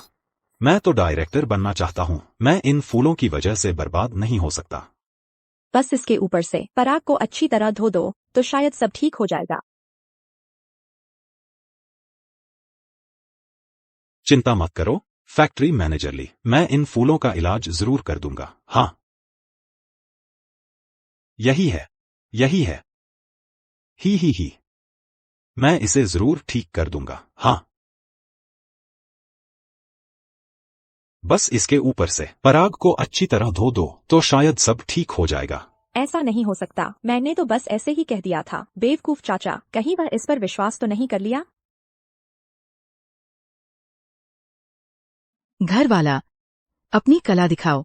मैं तो डायरेक्टर बनना चाहता हूँ। मैं इन फूलों की वजह से बर्बाद नहीं हो सकता। बस इसके ऊपर से पराग को अच्छी तरह धो दो तो शायद सब ठीक हो जाएगा। चिंता मत करो, फैक्ट्री मैनेजर ली, मैं इन फूलों का इलाज जरूर कर दूंगा। हाँ, यही है, यही है। ही, मैं इसे जरूर ठीक कर दूंगा। हाँ, बस इसके ऊपर से पराग को अच्छी तरह धो दो तो शायद सब ठीक हो जाएगा। ऐसा नहीं हो सकता, मैंने तो बस ऐसे ही कह दिया था। बेवकूफ चाचा, कहीं वह इस पर विश्वास तो नहीं कर लिया? घर वाला, अपनी कला दिखाओ,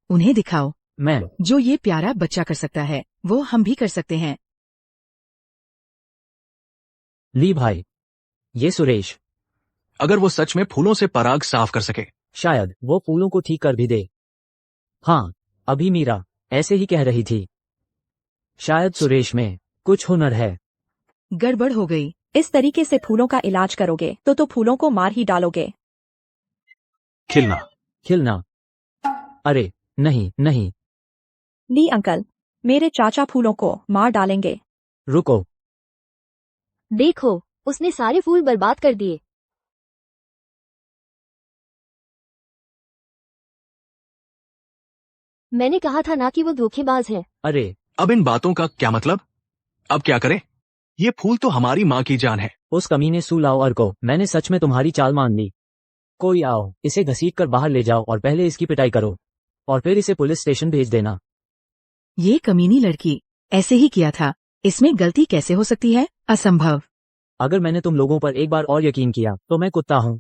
उन्हें दिखाओ। मैं जो ये प्यारा बच्चा कर सकता है वो हम भी कर सकते हैं। ली भाई, ये सुरेश, अगर वो सच में फूलों से पराग साफ कर सके। शायद वो फूलों को ठीक कर भी दे। हाँ, अभी मीरा ऐसे ही कह रही थी। शायद सुरेश में कुछ हुनर है। गड़बड़ हो गई। इस तरीके से फूलों का इलाज करोगे तो फूलों को मार ही डालोगे। खिलना, खिलना? अरे नहीं नहीं, ली अंकल, मेरे चाचा फूलों को मार डालेंगे। रुको। देखो, उसने सारे फूल बर्बाद कर दिए। मैंने कहा था ना कि वो धोखेबाज है। अरे अब इन बातों का क्या मतलब? अब क्या करें? ये फूल तो हमारी माँ की जान है। उस कमीने सुलाओ को, मैंने सच में तुम्हारी चाल मान ली। कोई आओ, इसे घसीट कर बाहर ले जाओ और पहले इसकी पिटाई करो और फिर इसे पुलिस स्टेशन भेज देना। ये कमीनी लड़की ऐसे ही किया था, इसमें गलती कैसे हो सकती है? असंभव। अगर मैंने तुम लोगों पर एक बार और यकीन किया तो मैं कुत्ता हूँ।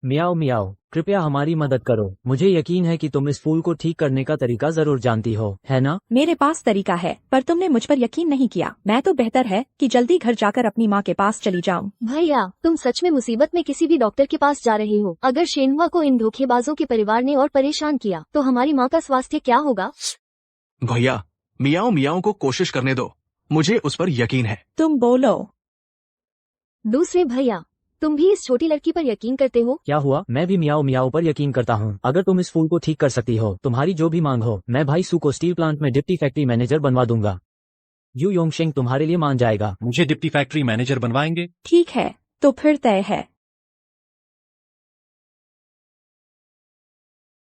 मियाओ मियाओ, कृपया हमारी मदद करो। मुझे यकीन है कि तुम इस फूल को ठीक करने का तरीका जरूर जानती हो, है ना? मेरे पास तरीका है, पर तुमने मुझ पर यकीन नहीं किया। मैं तो बेहतर है कि जल्दी घर जाकर अपनी माँ के पास चली जाऊँ। भैया, तुम सच में मुसीबत में किसी भी डॉक्टर के पास जा रहे हो। अगर शेनवा को इन धोखेबाजों के परिवार ने और परेशान किया तो हमारी माँ का स्वास्थ्य क्या होगा? भैया, मियाओ मियाओ को कोशिश करने दो, मुझे उस पर यकीन है। तुम बोलो। दूसरे भैया, तुम भी इस छोटी लड़की पर यकीन करते हो? क्या हुआ? मैं भी मियाओ मियाओ पर यकीन करता हूँ। अगर तुम इस फूल को ठीक कर सकती हो, तुम्हारी जो भी मांग हो, मैं भाई सू को स्टील प्लांट में डिप्टी फैक्ट्री मैनेजर बनवा दूंगा। यू योंगशेंग तुम्हारे लिए मान जाएगा। मुझे डिप्टी फैक्ट्री मैनेजर बनवाएंगे? ठीक है, तो फिर तय है।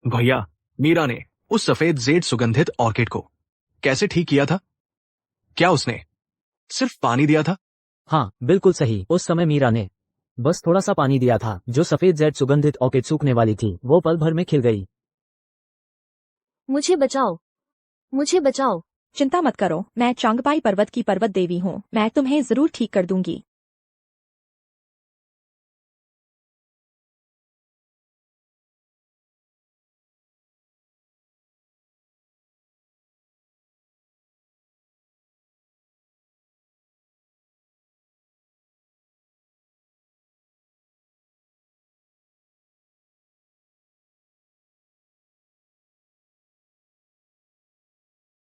भैया, मीरा ने उस सफेद जेड सुगंधित ऑर्किड को कैसे ठीक किया था? क्या उसने सिर्फ पानी दिया था? हाँ, बिल्कुल सही। उस समय मीरा ने बस थोड़ा सा पानी दिया था। जो सफेद जेड सुगंधित ऑर्किड सूखने वाली थी, वो पल भर में खिल गई। मुझे बचाओ, मुझे बचाओ। चिंता मत करो, मैं चांगपाई पर्वत की पर्वत देवी हूँ। मैं तुम्हें जरूर ठीक कर दूंगी।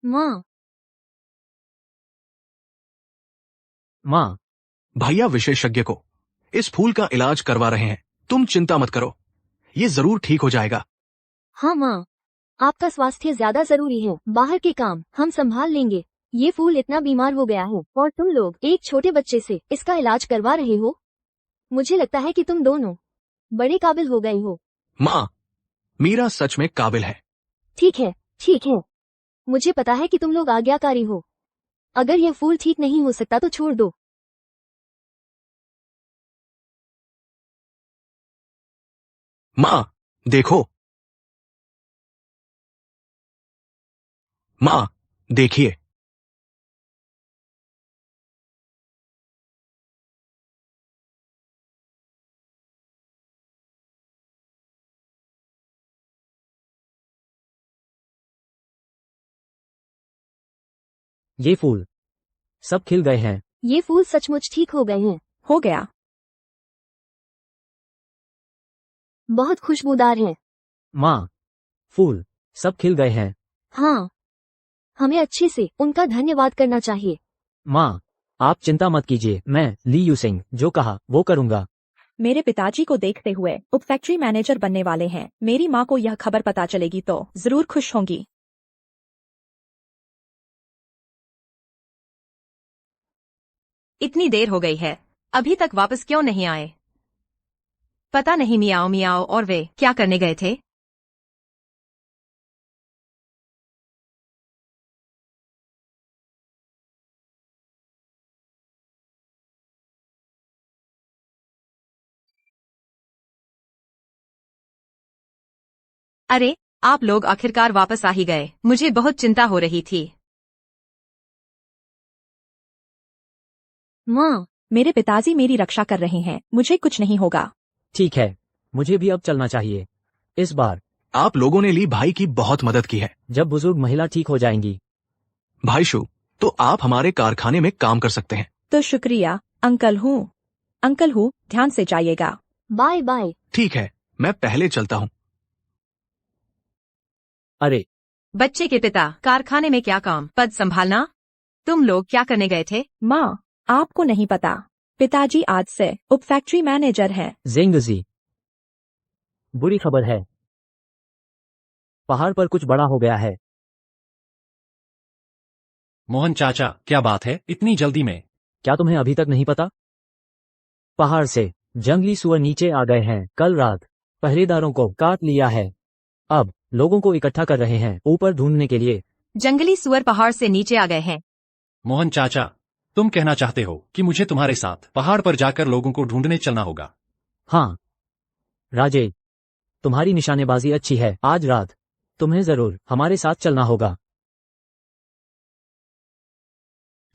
माँ, माँ, भैया विशेषज्ञ को इस फूल का इलाज करवा रहे हैं। तुम चिंता मत करो, ये जरूर ठीक हो जाएगा। हाँ माँ, आपका स्वास्थ्य ज्यादा जरूरी है। बाहर के काम हम संभाल लेंगे। ये फूल इतना बीमार हो गया है और तुम लोग एक छोटे बच्चे से इसका इलाज करवा रहे हो। मुझे लगता है कि तुम दोनों बड़े काबिल हो गए हो। माँ, मीरा सच में काबिल है। ठीक है, ठीक है। मुझे पता है कि तुम लोग आज्ञाकारी हो। अगर यह फूल ठीक नहीं हो सकता तो छोड़ दो। माँ, देखो। माँ, देखिए। ये फूल सब खिल गए हैं। ये फूल सचमुच ठीक हो गए हैं। हो गया। बहुत खुशबूदार हैं। माँ, फूल सब खिल गए हैं। हाँ, हमें अच्छे से उनका धन्यवाद करना चाहिए। माँ, आप चिंता मत कीजिए, मैं ली यूसिंग जो कहा वो करूँगा। मेरे पिताजी को देखते हुए उप फैक्ट्री मैनेजर बनने वाले हैं। मेरी माँ को यह खबर पता चलेगी तो जरूर खुश होंगी। इतनी देर हो गई है, अभी तक वापस क्यों नहीं आए? पता नहीं मियाओ मियाओ और वे क्या करने गए थे। अरे, आप लोग आखिरकार वापस आ ही गए। मुझे बहुत चिंता हो रही थी। माँ, मेरे पिताजी मेरी रक्षा कर रहे हैं, मुझे कुछ नहीं होगा। ठीक है, मुझे भी अब चलना चाहिए। इस बार आप लोगों ने ली भाई की बहुत मदद की है। जब बुजुर्ग महिला ठीक हो जाएंगी। भाई शु, तो आप हमारे कारखाने में काम कर सकते हैं। तो शुक्रिया अंकल हूँ, ध्यान से जाइएगा। Bye bye. ठीक है, मैं पहले चलता हूँ। अरे, बच्चे के पिता कारखाने में क्या काम, पद संभालना? तुम लोग क्या करने गए थे? माँ, आपको नहीं पता, पिताजी आज से उप फैक्ट्री मैनेजर हैं। जिंगजी, बुरी खबर है। पहाड़ पर कुछ बड़ा हो गया है। मोहन चाचा, क्या बात है इतनी जल्दी में? क्या तुम्हें अभी तक नहीं पता? पहाड़ से जंगली सुअर नीचे आ गए हैं। कल रात पहरेदारों को काट लिया है। अब लोगों को इकट्ठा कर रहे हैं ऊपर ढूंढने के लिए। जंगली सुअर पहाड़ से नीचे आ गए हैं। मोहन चाचा, तुम कहना चाहते हो कि मुझे तुम्हारे साथ पहाड़ पर जाकर लोगों को ढूंढने चलना होगा? हाँ राजेश, तुम्हारी निशानेबाजी अच्छी है। आज रात तुम्हें जरूर हमारे साथ चलना होगा।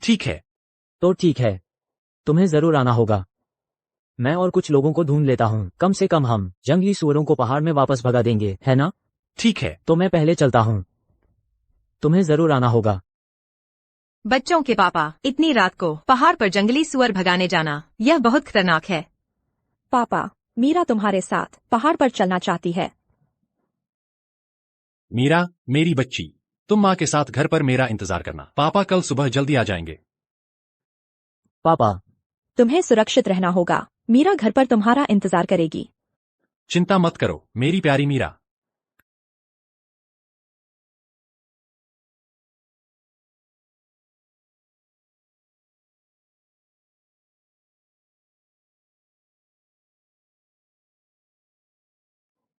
ठीक है। तो ठीक है, तुम्हें जरूर आना होगा। मैं और कुछ लोगों को ढूंढ लेता हूँ। कम से कम हम जंगली सुअरों को पहाड़ में वापस भगा देंगे, है ना? ठीक है। तो मैं पहले चलता हूँ, तुम्हें जरूर आना होगा। बच्चों के पापा, इतनी रात को पहाड़ पर जंगली सुअर भगाने जाना, यह बहुत खतरनाक है। पापा, मीरा तुम्हारे साथ पहाड़ पर चलना चाहती है। मीरा, मेरी बच्ची, तुम माँ के साथ घर पर मेरा इंतजार करना। पापा कल सुबह जल्दी आ जाएंगे। पापा, तुम्हें सुरक्षित रहना होगा। मीरा घर पर तुम्हारा इंतजार करेगी। चिंता मत करो मेरी प्यारी मीरा।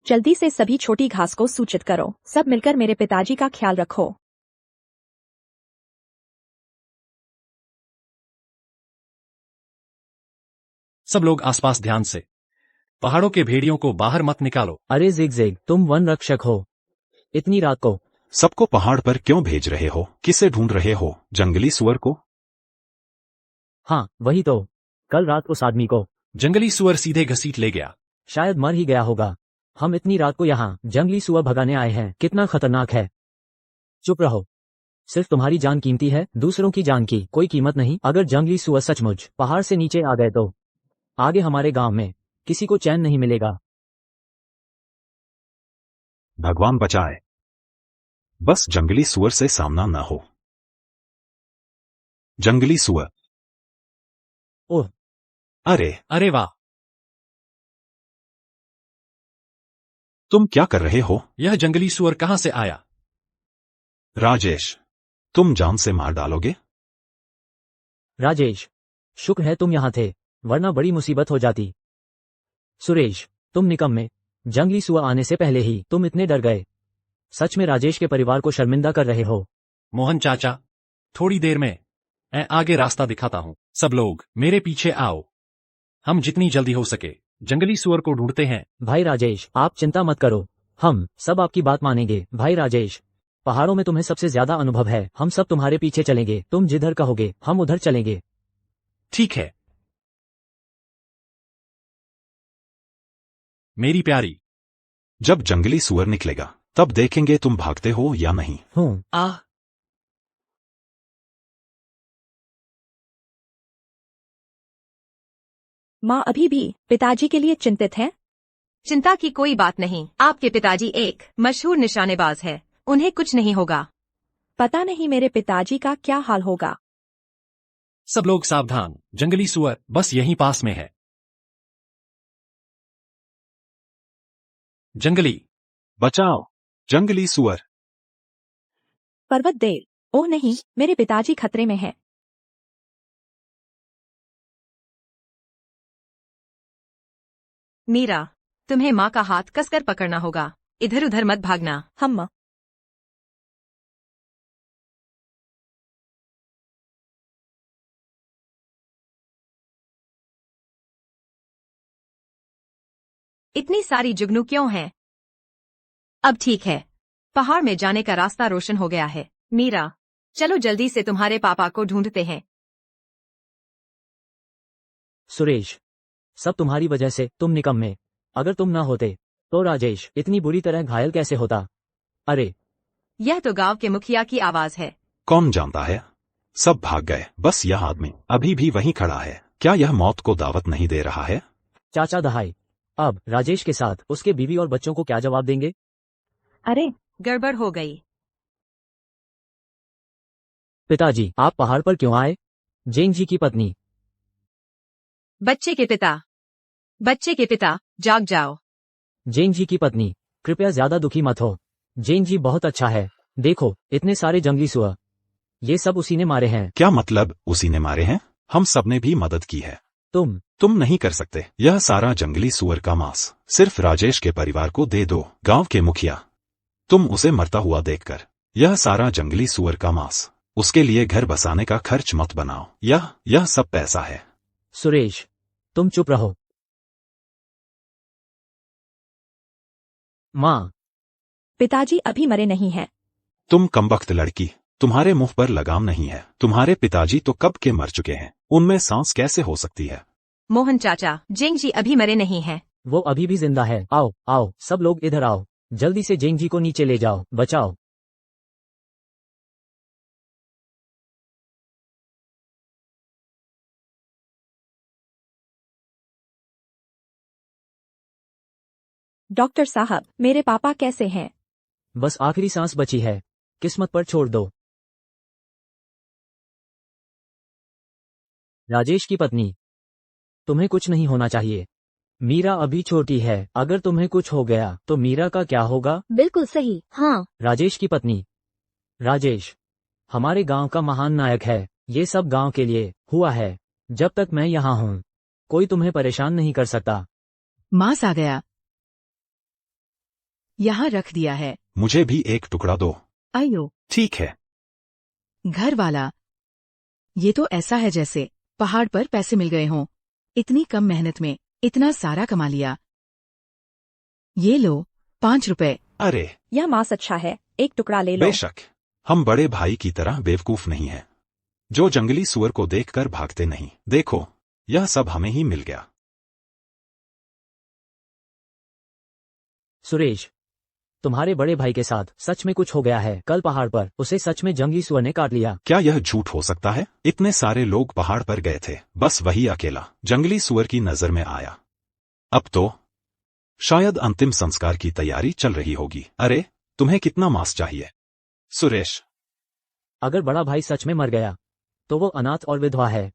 जल्दी से सभी छोटी घास को सूचित करो। सब मिलकर मेरे पिताजी का ख्याल रखो। सब लोग आसपास ध्यान से। पहाड़ों के भेड़ियों को बाहर मत निकालो। अरे जिग, तुम वन रक्षक हो। इतनी रात को सबको पहाड़ पर क्यों भेज रहे हो? किसे ढूंढ रहे हो? जंगली सुअर को? हाँ वही तो, कल रात उस आदमी को जंगली सुअर सीधे घसीट ले गया। शायद मर ही गया होगा। हम इतनी रात को यहाँ जंगली सुअर भगाने आए हैं, कितना खतरनाक है। चुप रहो, सिर्फ तुम्हारी जान कीमती है, दूसरों की जान की कोई कीमत नहीं। अगर जंगली सुअर सचमुच पहाड़ से नीचे आ गए तो आगे हमारे गांव में किसी को चैन नहीं मिलेगा। भगवान बचाए, बस जंगली सुअर से सामना न हो। जंगली सुअर। ओह, अरे वाह, तुम क्या कर रहे हो? यह जंगली सुअर कहाँ से आया? राजेश, तुम जान से मार डालोगे? राजेश, शुक्र है तुम यहाँ थे, वरना बड़ी मुसीबत हो जाती। सुरेश, तुम निकम्मे, जंगली सुअर आने से पहले ही तुम इतने डर गए। सच में राजेश के परिवार को शर्मिंदा कर रहे हो। मोहन चाचा, थोड़ी देर में मैं आगे रास्ता दिखाता हूँ। सब लोग मेरे पीछे आओ। हम जितनी जल्दी हो सके जंगली सुअर को ढूंढते हैं। भाई राजेश, आप चिंता मत करो, हम सब आपकी बात मानेंगे। भाई राजेश, पहाड़ों में तुम्हें सबसे ज्यादा अनुभव है, हम सब तुम्हारे पीछे चलेंगे। तुम जिधर कहोगे हम उधर चलेंगे। ठीक है मेरी प्यारी। जब जंगली सुअर निकलेगा तब देखेंगे तुम भागते हो या नहीं। हूँ। माँ अभी भी पिताजी के लिए चिंतित है। चिंता की कोई बात नहीं, आपके पिताजी एक मशहूर निशानेबाज है, उन्हें कुछ नहीं होगा। पता नहीं मेरे पिताजी का क्या हाल होगा। सब लोग सावधान, जंगली सुअर बस यहीं पास में है। जंगली। बचाओ, जंगली सुअर। पर्वत देव, ओह नहीं, मेरे पिताजी खतरे में हैं। मीरा, तुम्हें माँ का हाथ कसकर पकड़ना होगा। इधर उधर मत भागना। हम इतनी सारी जुगनू क्यों हैं? अब ठीक है, पहाड़ में जाने का रास्ता रोशन हो गया है। मीरा, चलो जल्दी से तुम्हारे पापा को ढूंढते हैं। सुरेश, सब तुम्हारी वजह से, तुम निकम्मे। अगर तुम ना होते तो राजेश इतनी बुरी तरह घायल कैसे होता? अरे, यह तो गांव के मुखिया की आवाज है। कौन जानता है, सब भाग गए, बस यह आदमी अभी भी वहीं खड़ा है। क्या यह मौत को दावत नहीं दे रहा है? चाचा दहाई, अब राजेश के साथ उसके बीवी और बच्चों को क्या जवाब देंगे? अरे, गड़बड़ हो गई। पिताजी, आप पहाड़ पर क्यों आए? जैन जी की पत्नी। बच्चे के पिता, जाग जाओ। जैन जी की पत्नी, कृपया ज्यादा दुखी मत हो। जैन जी बहुत अच्छा है। देखो, इतने सारे जंगली सुअर, ये सब उसी ने मारे हैं। क्या मतलब उसी ने मारे हैं? हम सबने भी मदद की है। तुम नहीं कर सकते। यह सारा जंगली सुअर का मांस सिर्फ राजेश के परिवार को दे दो। गांव के मुखिया, तुम उसे मरता हुआ देखकर यह सारा जंगली सुअर का मांस, उसके लिए घर बसाने का खर्च मत बनाओ। यह सब पैसा है। सुरेश, तुम चुप रहो। माँ, पिताजी अभी मरे नहीं हैं। तुम कमबख्त लड़की, तुम्हारे मुंह पर लगाम नहीं है। तुम्हारे पिताजी तो कब के मर चुके हैं, उनमें सांस कैसे हो सकती है? मोहन चाचा, जेंग जी अभी मरे नहीं हैं। वो अभी भी जिंदा है। आओ आओ, सब लोग इधर आओ। जल्दी से जेंग जी को नीचे ले जाओ, बचाओ। डॉक्टर साहब, मेरे पापा कैसे हैं? बस आखिरी सांस बची है, किस्मत पर छोड़ दो। राजेश की पत्नी, तुम्हें कुछ नहीं होना चाहिए। मीरा अभी छोटी है, अगर तुम्हें कुछ हो गया तो मीरा का क्या होगा? बिल्कुल सही, हाँ। राजेश की पत्नी, राजेश हमारे गांव का महान नायक है। ये सब गांव के लिए हुआ है। जब तक मैं यहाँ हूँ, कोई तुम्हें परेशान नहीं कर सकता। मांस आ गया, यहाँ रख दिया है। मुझे भी एक टुकड़ा दो। आयो, ठीक है। घर वाला, ये तो ऐसा है जैसे पहाड़ पर पैसे मिल गए हों। इतनी कम मेहनत में इतना सारा कमा लिया। ये लो, 5 रुपए। अरे, यह मांस अच्छा है, एक टुकड़ा ले लो। बेशक, हम बड़े भाई की तरह बेवकूफ नहीं हैं, जो जंगली सुअर को देखकर भागते नहीं। देखो, यह सब हमें ही मिल गया। सुरेश, तुम्हारे बड़े भाई के साथ सच में कुछ हो गया है। कल पहाड़ पर उसे सच में जंगली सुअर ने काट लिया। क्या यह झूठ हो सकता है? इतने सारे लोग पहाड़ पर गए थे, बस वही अकेला जंगली सुअर की नजर में आया। अब तो शायद अंतिम संस्कार की तैयारी चल रही होगी। अरे, तुम्हें कितना मांस चाहिए? सुरेश, अगर बड़ा भाई सच में मर गया तो वो अनाथ और विधवा है।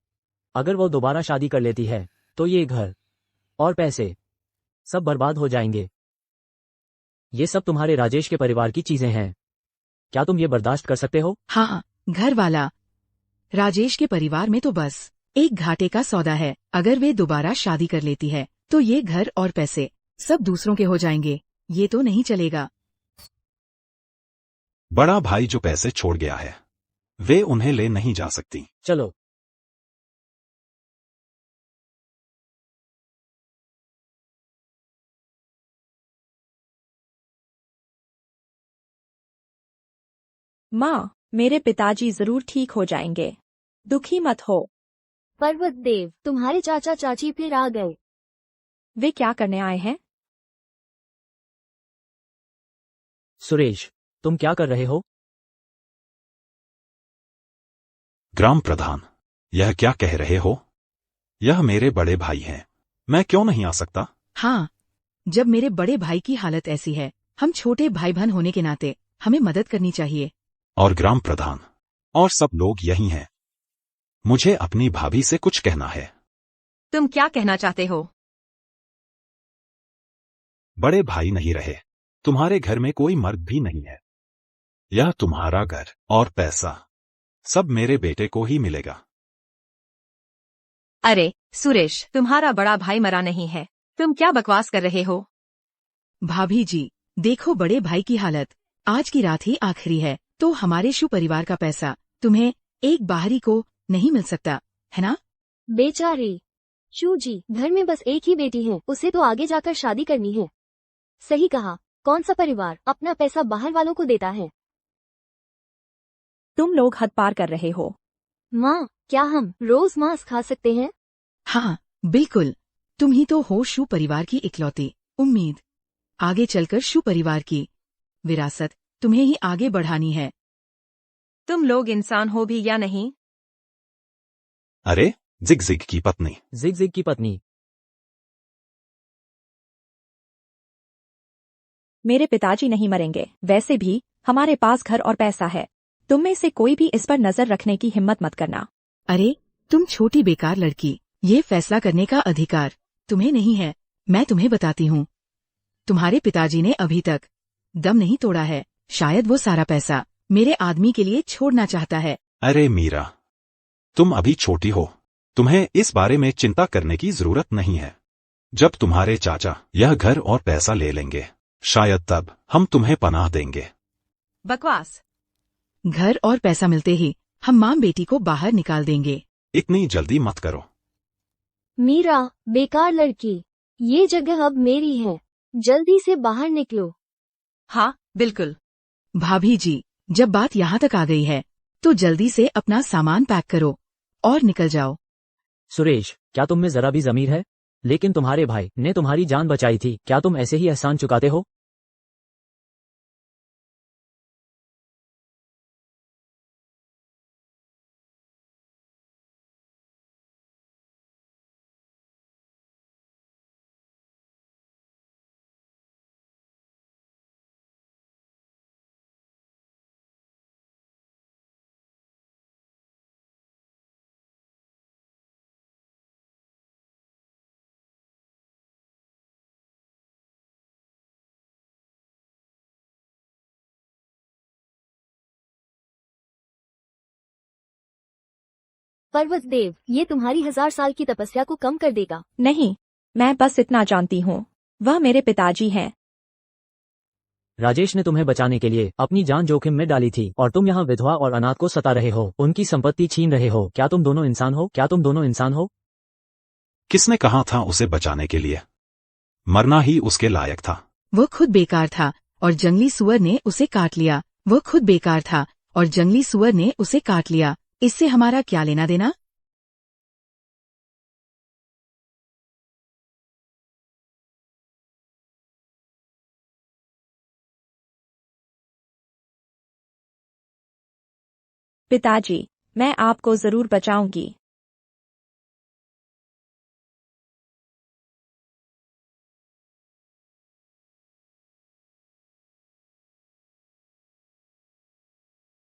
अगर वो दोबारा शादी कर लेती है तो ये घर और पैसे सब बर्बाद हो जाएंगे। ये सब तुम्हारे राजेश के परिवार की चीजें हैं। क्या तुम ये बर्दाश्त कर सकते हो? हाँ, घर वाला, राजेश के परिवार में तो बस एक घाटे का सौदा है। अगर वे दोबारा शादी कर लेती है तो ये घर और पैसे सब दूसरों के हो जाएंगे। ये तो नहीं चलेगा। बड़ा भाई जो पैसे छोड़ गया है, वे उन्हें ले नहीं जा सकती। चलो। माँ, मेरे पिताजी जरूर ठीक हो जाएंगे, दुखी मत हो। पर्वत देव, तुम्हारे चाचा चाची फिर आ गए। वे क्या करने आए हैं? सुरेश, तुम क्या कर रहे हो? ग्राम प्रधान, यह क्या कह रहे हो? यह मेरे बड़े भाई हैं, मैं क्यों नहीं आ सकता? हाँ, जब मेरे बड़े भाई की हालत ऐसी है, हम छोटे भाई बहन होने के नाते हमें मदद करनी चाहिए। और ग्राम प्रधान और सब लोग यही हैं। मुझे अपनी भाभी से कुछ कहना है। तुम क्या कहना चाहते हो? बड़े भाई नहीं रहे, तुम्हारे घर में कोई मर्द भी नहीं है। यह तुम्हारा घर और पैसा सब मेरे बेटे को ही मिलेगा। अरे सुरेश, तुम्हारा बड़ा भाई मरा नहीं है, तुम क्या बकवास कर रहे हो? भाभी जी, देखो बड़े भाई की हालत। आज की रात ही आखिरी है, तो हमारे शु परिवार का पैसा तुम्हें एक बाहरी को नहीं मिल सकता, है ना? बेचारे शू जी, घर में बस एक ही बेटी है, उसे तो आगे जाकर शादी करनी है। सही कहा, कौन सा परिवार अपना पैसा बाहर वालों को देता है? तुम लोग हद पार कर रहे हो। माँ, क्या हम रोज मांस खा सकते हैं? हाँ बिल्कुल, तुम ही तो हो शु परिवार की इकलौती उम्मीद। आगे चलकर शु परिवार की विरासत तुम्हें ही आगे बढ़ानी है। तुम लोग इंसान हो भी या नहीं? अरे जिग की पत्नी। जिग की पत्नी। मेरे पिताजी नहीं मरेंगे। वैसे भी हमारे पास घर और पैसा है। तुम में से कोई भी इस पर नजर रखने की हिम्मत मत करना। अरे तुम छोटी बेकार लड़की, ये फैसला करने का अधिकार तुम्हें नहीं है। मैं तुम्हें बताती हूँ, तुम्हारे पिताजी ने अभी तक दम नहीं तोड़ा है। शायद वो सारा पैसा मेरे आदमी के लिए छोड़ना चाहता है। अरे मीरा, तुम अभी छोटी हो, तुम्हें इस बारे में चिंता करने की जरूरत नहीं है। जब तुम्हारे चाचा यह घर और पैसा ले लेंगे, शायद तब हम तुम्हें पनाह देंगे। बकवास। घर और पैसा मिलते ही हम माँ बेटी को बाहर निकाल देंगे। इतनी जल्दी मत करो। मीरा, बेकार लड़की, ये जगह अब मेरी है, जल्दी से बाहर निकलो। हाँ बिल्कुल। भाभी जी, जब बात यहाँ तक आ गई है तो जल्दी से अपना सामान पैक करो और निकल जाओ। सुरेश, क्या तुम में जरा भी जमीर है? लेकिन तुम्हारे भाई ने तुम्हारी जान बचाई थी, क्या तुम ऐसे ही एहसान चुकाते हो? पर्वत देव, ये तुम्हारी 1000 साल की तपस्या को कम कर देगा। नहीं, मैं बस इतना जानती हूँ, वह मेरे पिताजी हैं। राजेश ने तुम्हें बचाने के लिए अपनी जान जोखिम में डाली थी और तुम यहाँ विधवा और अनाथ को सता रहे हो, उनकी संपत्ति छीन रहे हो। क्या तुम दोनों इंसान हो? क्या तुम दोनों इंसान हो? किसने कहा था उसे बचाने के लिए? मरना ही उसके लायक था। वो खुद बेकार था और जंगली सुअर ने उसे काट लिया। वो खुद बेकार था और जंगली सुअर ने उसे काट लिया। इससे हमारा क्या लेना देना? पिताजी, मैं आपको जरूर बचाऊंगी।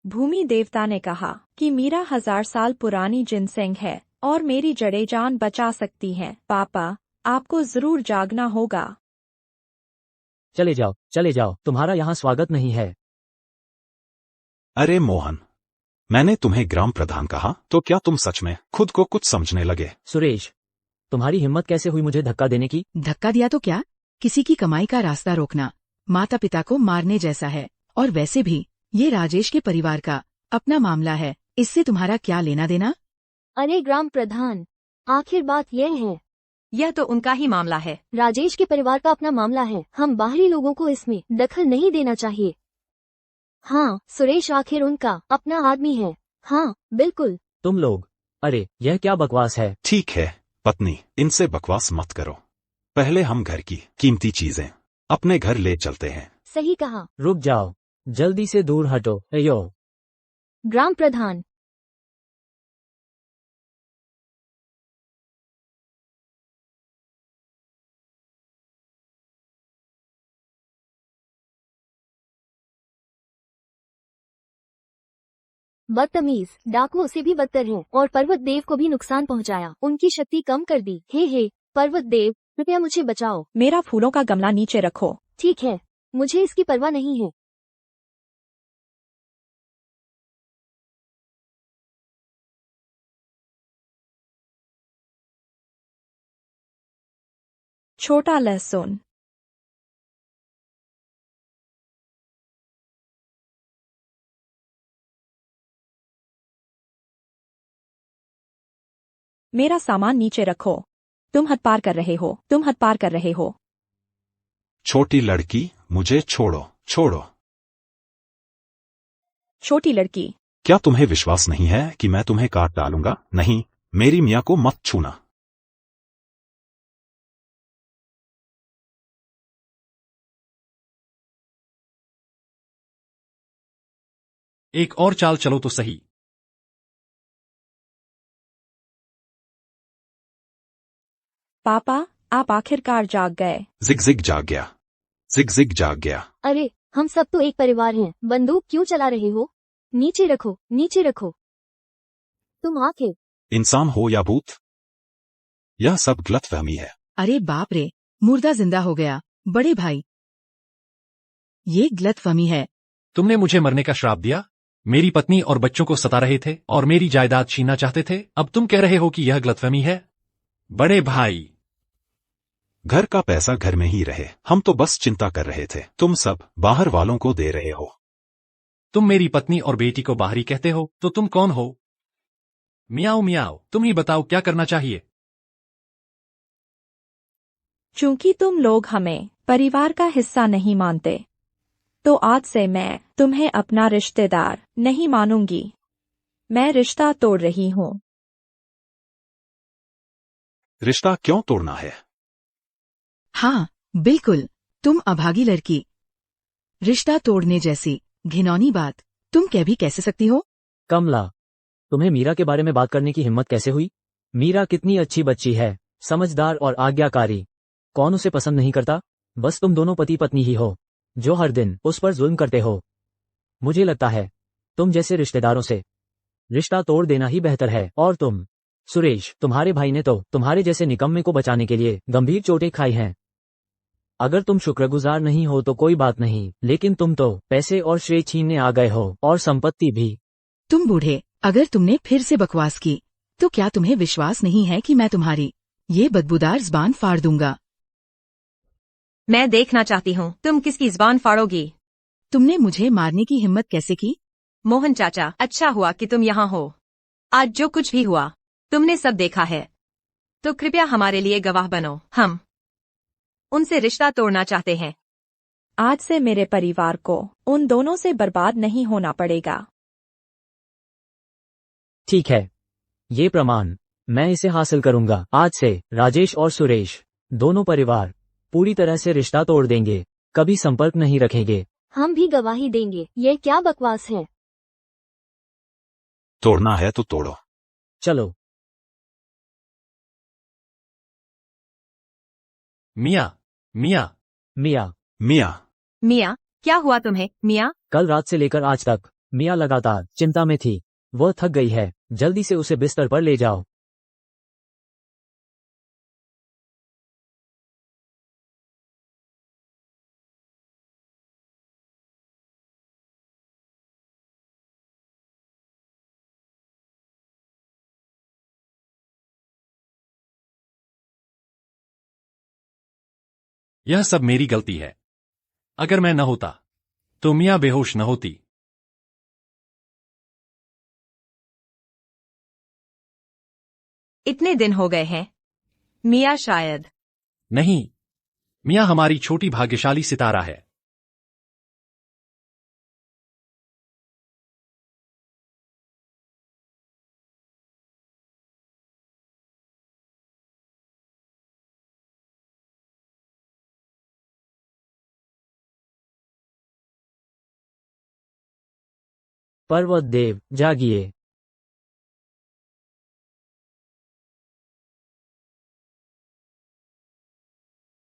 भूमि देवता ने कहा कि मीरा 1000 साल पुरानी जिनसेंग है और मेरी जड़ें जान बचा सकती हैं। पापा, आपको जरूर जागना होगा। चले जाओ, तुम्हारा यहाँ स्वागत नहीं है। अरे मोहन, मैंने तुम्हें ग्राम प्रधान कहा तो क्या तुम सच में खुद को कुछ समझने लगे? सुरेश, तुम्हारी हिम्मत कैसे हुई मुझे धक्का देने की? धक्का दिया तो क्या, किसी की कमाई का रास्ता रोकना माता पिता को मारने जैसा है। और वैसे भी ये राजेश के परिवार का अपना मामला है, इससे तुम्हारा क्या लेना देना? अरे ग्राम प्रधान, आखिर बात यह है, यह तो उनका ही मामला है। राजेश के परिवार का अपना मामला है, हम बाहरी लोगों को इसमें दखल नहीं देना चाहिए। हाँ, सुरेश आखिर उनका अपना आदमी है। हाँ बिल्कुल। तुम लोग, अरे यह क्या बकवास है? ठीक है पत्नी, इनसे बकवास मत करो। पहले हम घर की कीमती चीजें अपने घर ले चलते हैं। सही कहा। रुक जाओ, जल्दी से दूर हटो। अयो, ग्राम प्रधान, बदतमीज डाकुओं से भी बदतर हैं और पर्वत देव को भी नुकसान पहुंचाया, उनकी शक्ति कम कर दी। हे पर्वत देव, कृपया मुझे बचाओ। मेरा फूलों का गमला नीचे रखो। ठीक है, मुझे इसकी परवाह नहीं है। छोटा लहसुन, मेरा सामान नीचे रखो। तुम हद पार कर रहे हो, तुम हद पार कर रहे हो। छोटी लड़की, मुझे छोड़ो, छोड़ो। छोटी लड़की, क्या तुम्हें विश्वास नहीं है कि मैं तुम्हें काट डालूंगा? नहीं, मेरी मियाँ को मत छूना। एक और चाल चलो तो सही। पापा, आप आखिरकार जाग गए। जिग जिग जाग गया, जिग जिग जाग गया। अरे, हम सब तो एक परिवार हैं। बंदूक क्यों चला रहे हो? नीचे रखो, नीचे रखो। तुम आखिर इंसान हो या भूत, यह सब गलतफहमी है। अरे बाप रे, मुर्दा जिंदा हो गया। बड़े भाई, ये गलतफहमी है। तुमने मुझे मरने का श्राप दिया, मेरी पत्नी और बच्चों को सता रहे थे और मेरी जायदाद छीनना चाहते थे। अब तुम कह रहे हो कि यह गलतफहमी है? बड़े भाई, घर का पैसा घर में ही रहे, हम तो बस चिंता कर रहे थे। तुम सब बाहर वालों को दे रहे हो। तुम मेरी पत्नी और बेटी को बाहरी कहते हो, तो तुम कौन हो? मियाओ मियाओ, तुम ही बताओ क्या करना चाहिए। चूंकि तुम लोग हमें परिवार का हिस्सा नहीं मानते, तो आज से मैं तुम्हें अपना रिश्तेदार नहीं मानूंगी। मैं रिश्ता तोड़ रही हूँ। रिश्ता क्यों तोड़ना है? हाँ, बिल्कुल, तुम अभागी लड़की। रिश्ता तोड़ने जैसी घिनौनी बात तुम कह भी कैसे सकती हो? कमला, तुम्हें मीरा के बारे में बात करने की हिम्मत कैसे हुई? मीरा कितनी अच्छी बच्ची है, समझदार और आज्ञाकारी। कौन उसे पसंद नहीं करता? बस तुम दोनों पति पत्नी ही हो, जो हर दिन उस पर जुल्म करते हो। मुझे लगता है तुम जैसे रिश्तेदारों से रिश्ता तोड़ देना ही बेहतर है। और तुम, सुरेश, तुम्हारे भाई ने तो तुम्हारे जैसे निकम्मे को बचाने के लिए गंभीर चोटें खाई हैं। अगर तुम शुक्रगुजार नहीं हो तो कोई बात नहीं, लेकिन तुम तो पैसे और श्रेय छीनने आ गए हो, और संपत्ति भी। तुम बूढ़े, अगर तुमने फिर से बकवास की, तो क्या तुम्हें विश्वास नहीं है कि मैं तुम्हारी ये बदबूदार ज़बान फाड़ दूंगा? मैं देखना चाहती हूँ तुम किसकी ज़बान फाड़ोगी। तुमने मुझे मारने की हिम्मत कैसे की? मोहन चाचा, अच्छा हुआ कि तुम यहाँ हो। आज जो कुछ भी हुआ तुमने सब देखा है, तो कृपया हमारे लिए गवाह बनो। हम उनसे रिश्ता तोड़ना चाहते हैं। आज से मेरे परिवार को उन दोनों से बर्बाद नहीं होना पड़ेगा। ठीक है, ये प्रमाण मैं इसे हासिल करूंगा। आज से राजेश और सुरेश दोनों परिवार पूरी तरह से रिश्ता तोड़ देंगे, कभी संपर्क नहीं रखेंगे। हम भी गवाही देंगे। ये क्या बकवास है? तोड़ना है तो तोड़ो। चलो। मियाँ मियाँ, मिया, मियाँ, मियाँ, क्या हुआ तुम्हें? मियाँ, कल रात से लेकर आज तक मिया लगातार चिंता में थी। वह थक गई है, जल्दी से उसे बिस्तर पर ले जाओ। यह सब मेरी गलती है। अगर मैं न होता तो मियाँ बेहोश न होती। इतने दिन हो गए हैं। मियाँ शायद। नहीं, मियाँ हमारी छोटी भाग्यशाली सितारा है। पर्वत देव, जागिए।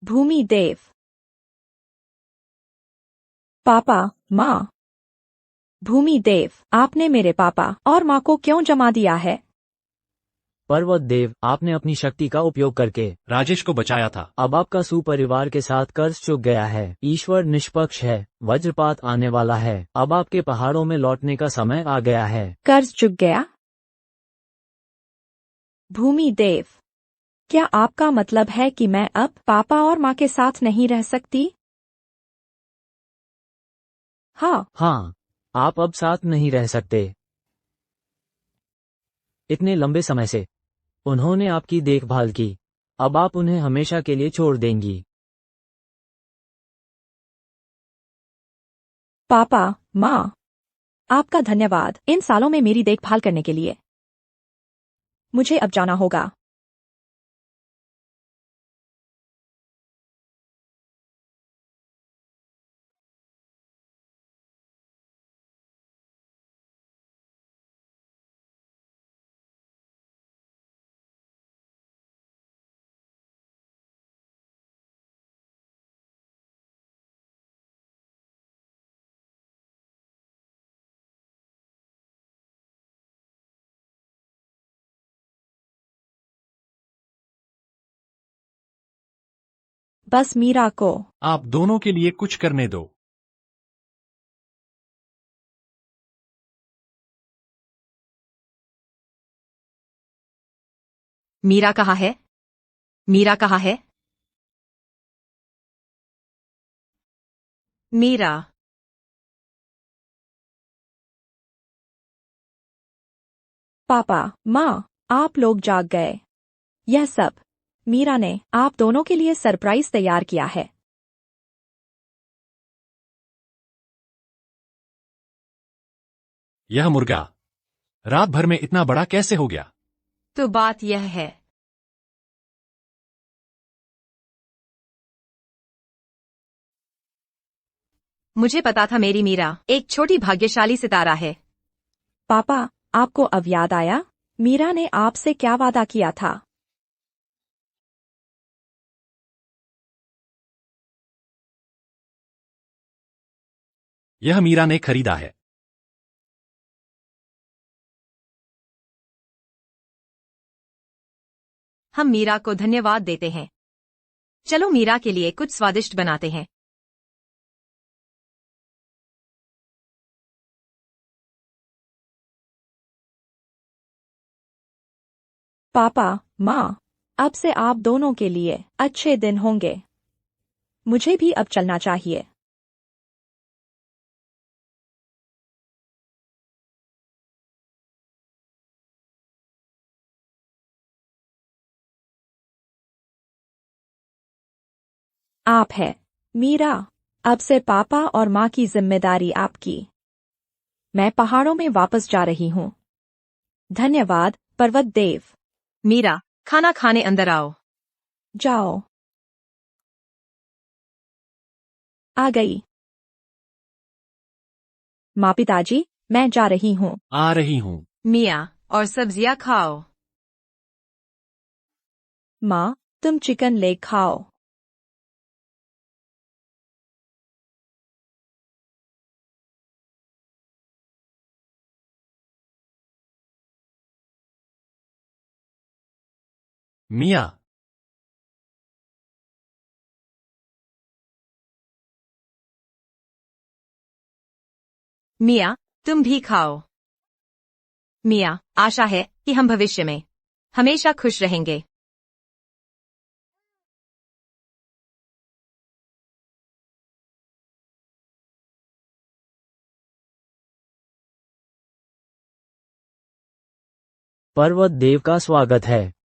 भूमि देव, पापा, माँ। भूमि देव, आपने मेरे पापा और माँ को क्यों जमा दिया है? पर्वत देव, आपने अपनी शक्ति का उपयोग करके राजेश को बचाया था। अब आपका सुपरिवार के साथ कर्ज चुक गया है। ईश्वर निष्पक्ष है, वज्रपात आने वाला है। अब आपके पहाड़ों में लौटने का समय आ गया है। कर्ज चुक गया? भूमि देव, क्या आपका मतलब है कि मैं अब पापा और माँ के साथ नहीं रह सकती? हाँ, आप अब साथ नहीं रह सकते। इतने लंबे समय से उन्होंने आपकी देखभाल की, अब आप उन्हें हमेशा के लिए छोड़ देंगी। पापा, माँ, आपका धन्यवाद इन सालों में मेरी देखभाल करने के लिए। मुझे अब जाना होगा। बस मीरा को आप दोनों के लिए कुछ करने दो। मीरा कहाँ है? मीरा कहाँ है? मीरा, पापा, माँ, आप लोग जाग गए। यह सब मीरा ने आप दोनों के लिए सरप्राइज तैयार किया है। यह मुर्गा रात भर में इतना बड़ा कैसे हो गया? तो बात यह है, मुझे पता था मेरी मीरा एक छोटी भाग्यशाली सितारा है। पापा, आपको अब याद आया मीरा ने आपसे क्या वादा किया था? यह मीरा ने खरीदा है। हम मीरा को धन्यवाद देते हैं। चलो मीरा के लिए कुछ स्वादिष्ट बनाते हैं। पापा, माँ, अब से आप दोनों के लिए अच्छे दिन होंगे। मुझे भी अब चलना चाहिए। आप है मीरा, अब से पापा और माँ की जिम्मेदारी आपकी। मैं पहाड़ों में वापस जा रही हूँ। धन्यवाद पर्वत देव। मीरा, खाना खाने अंदर आओ। जाओ। आ गई। माँ, पिताजी, मैं जा रही हूँ। आ रही हूँ। मिया, और सब्जियां खाओ। माँ, तुम चिकन लेग खाओ। मिया, मिया, तुम भी खाओ। मिया, आशा है कि हम भविष्य में हमेशा खुश रहेंगे। पर्वत देव का स्वागत है।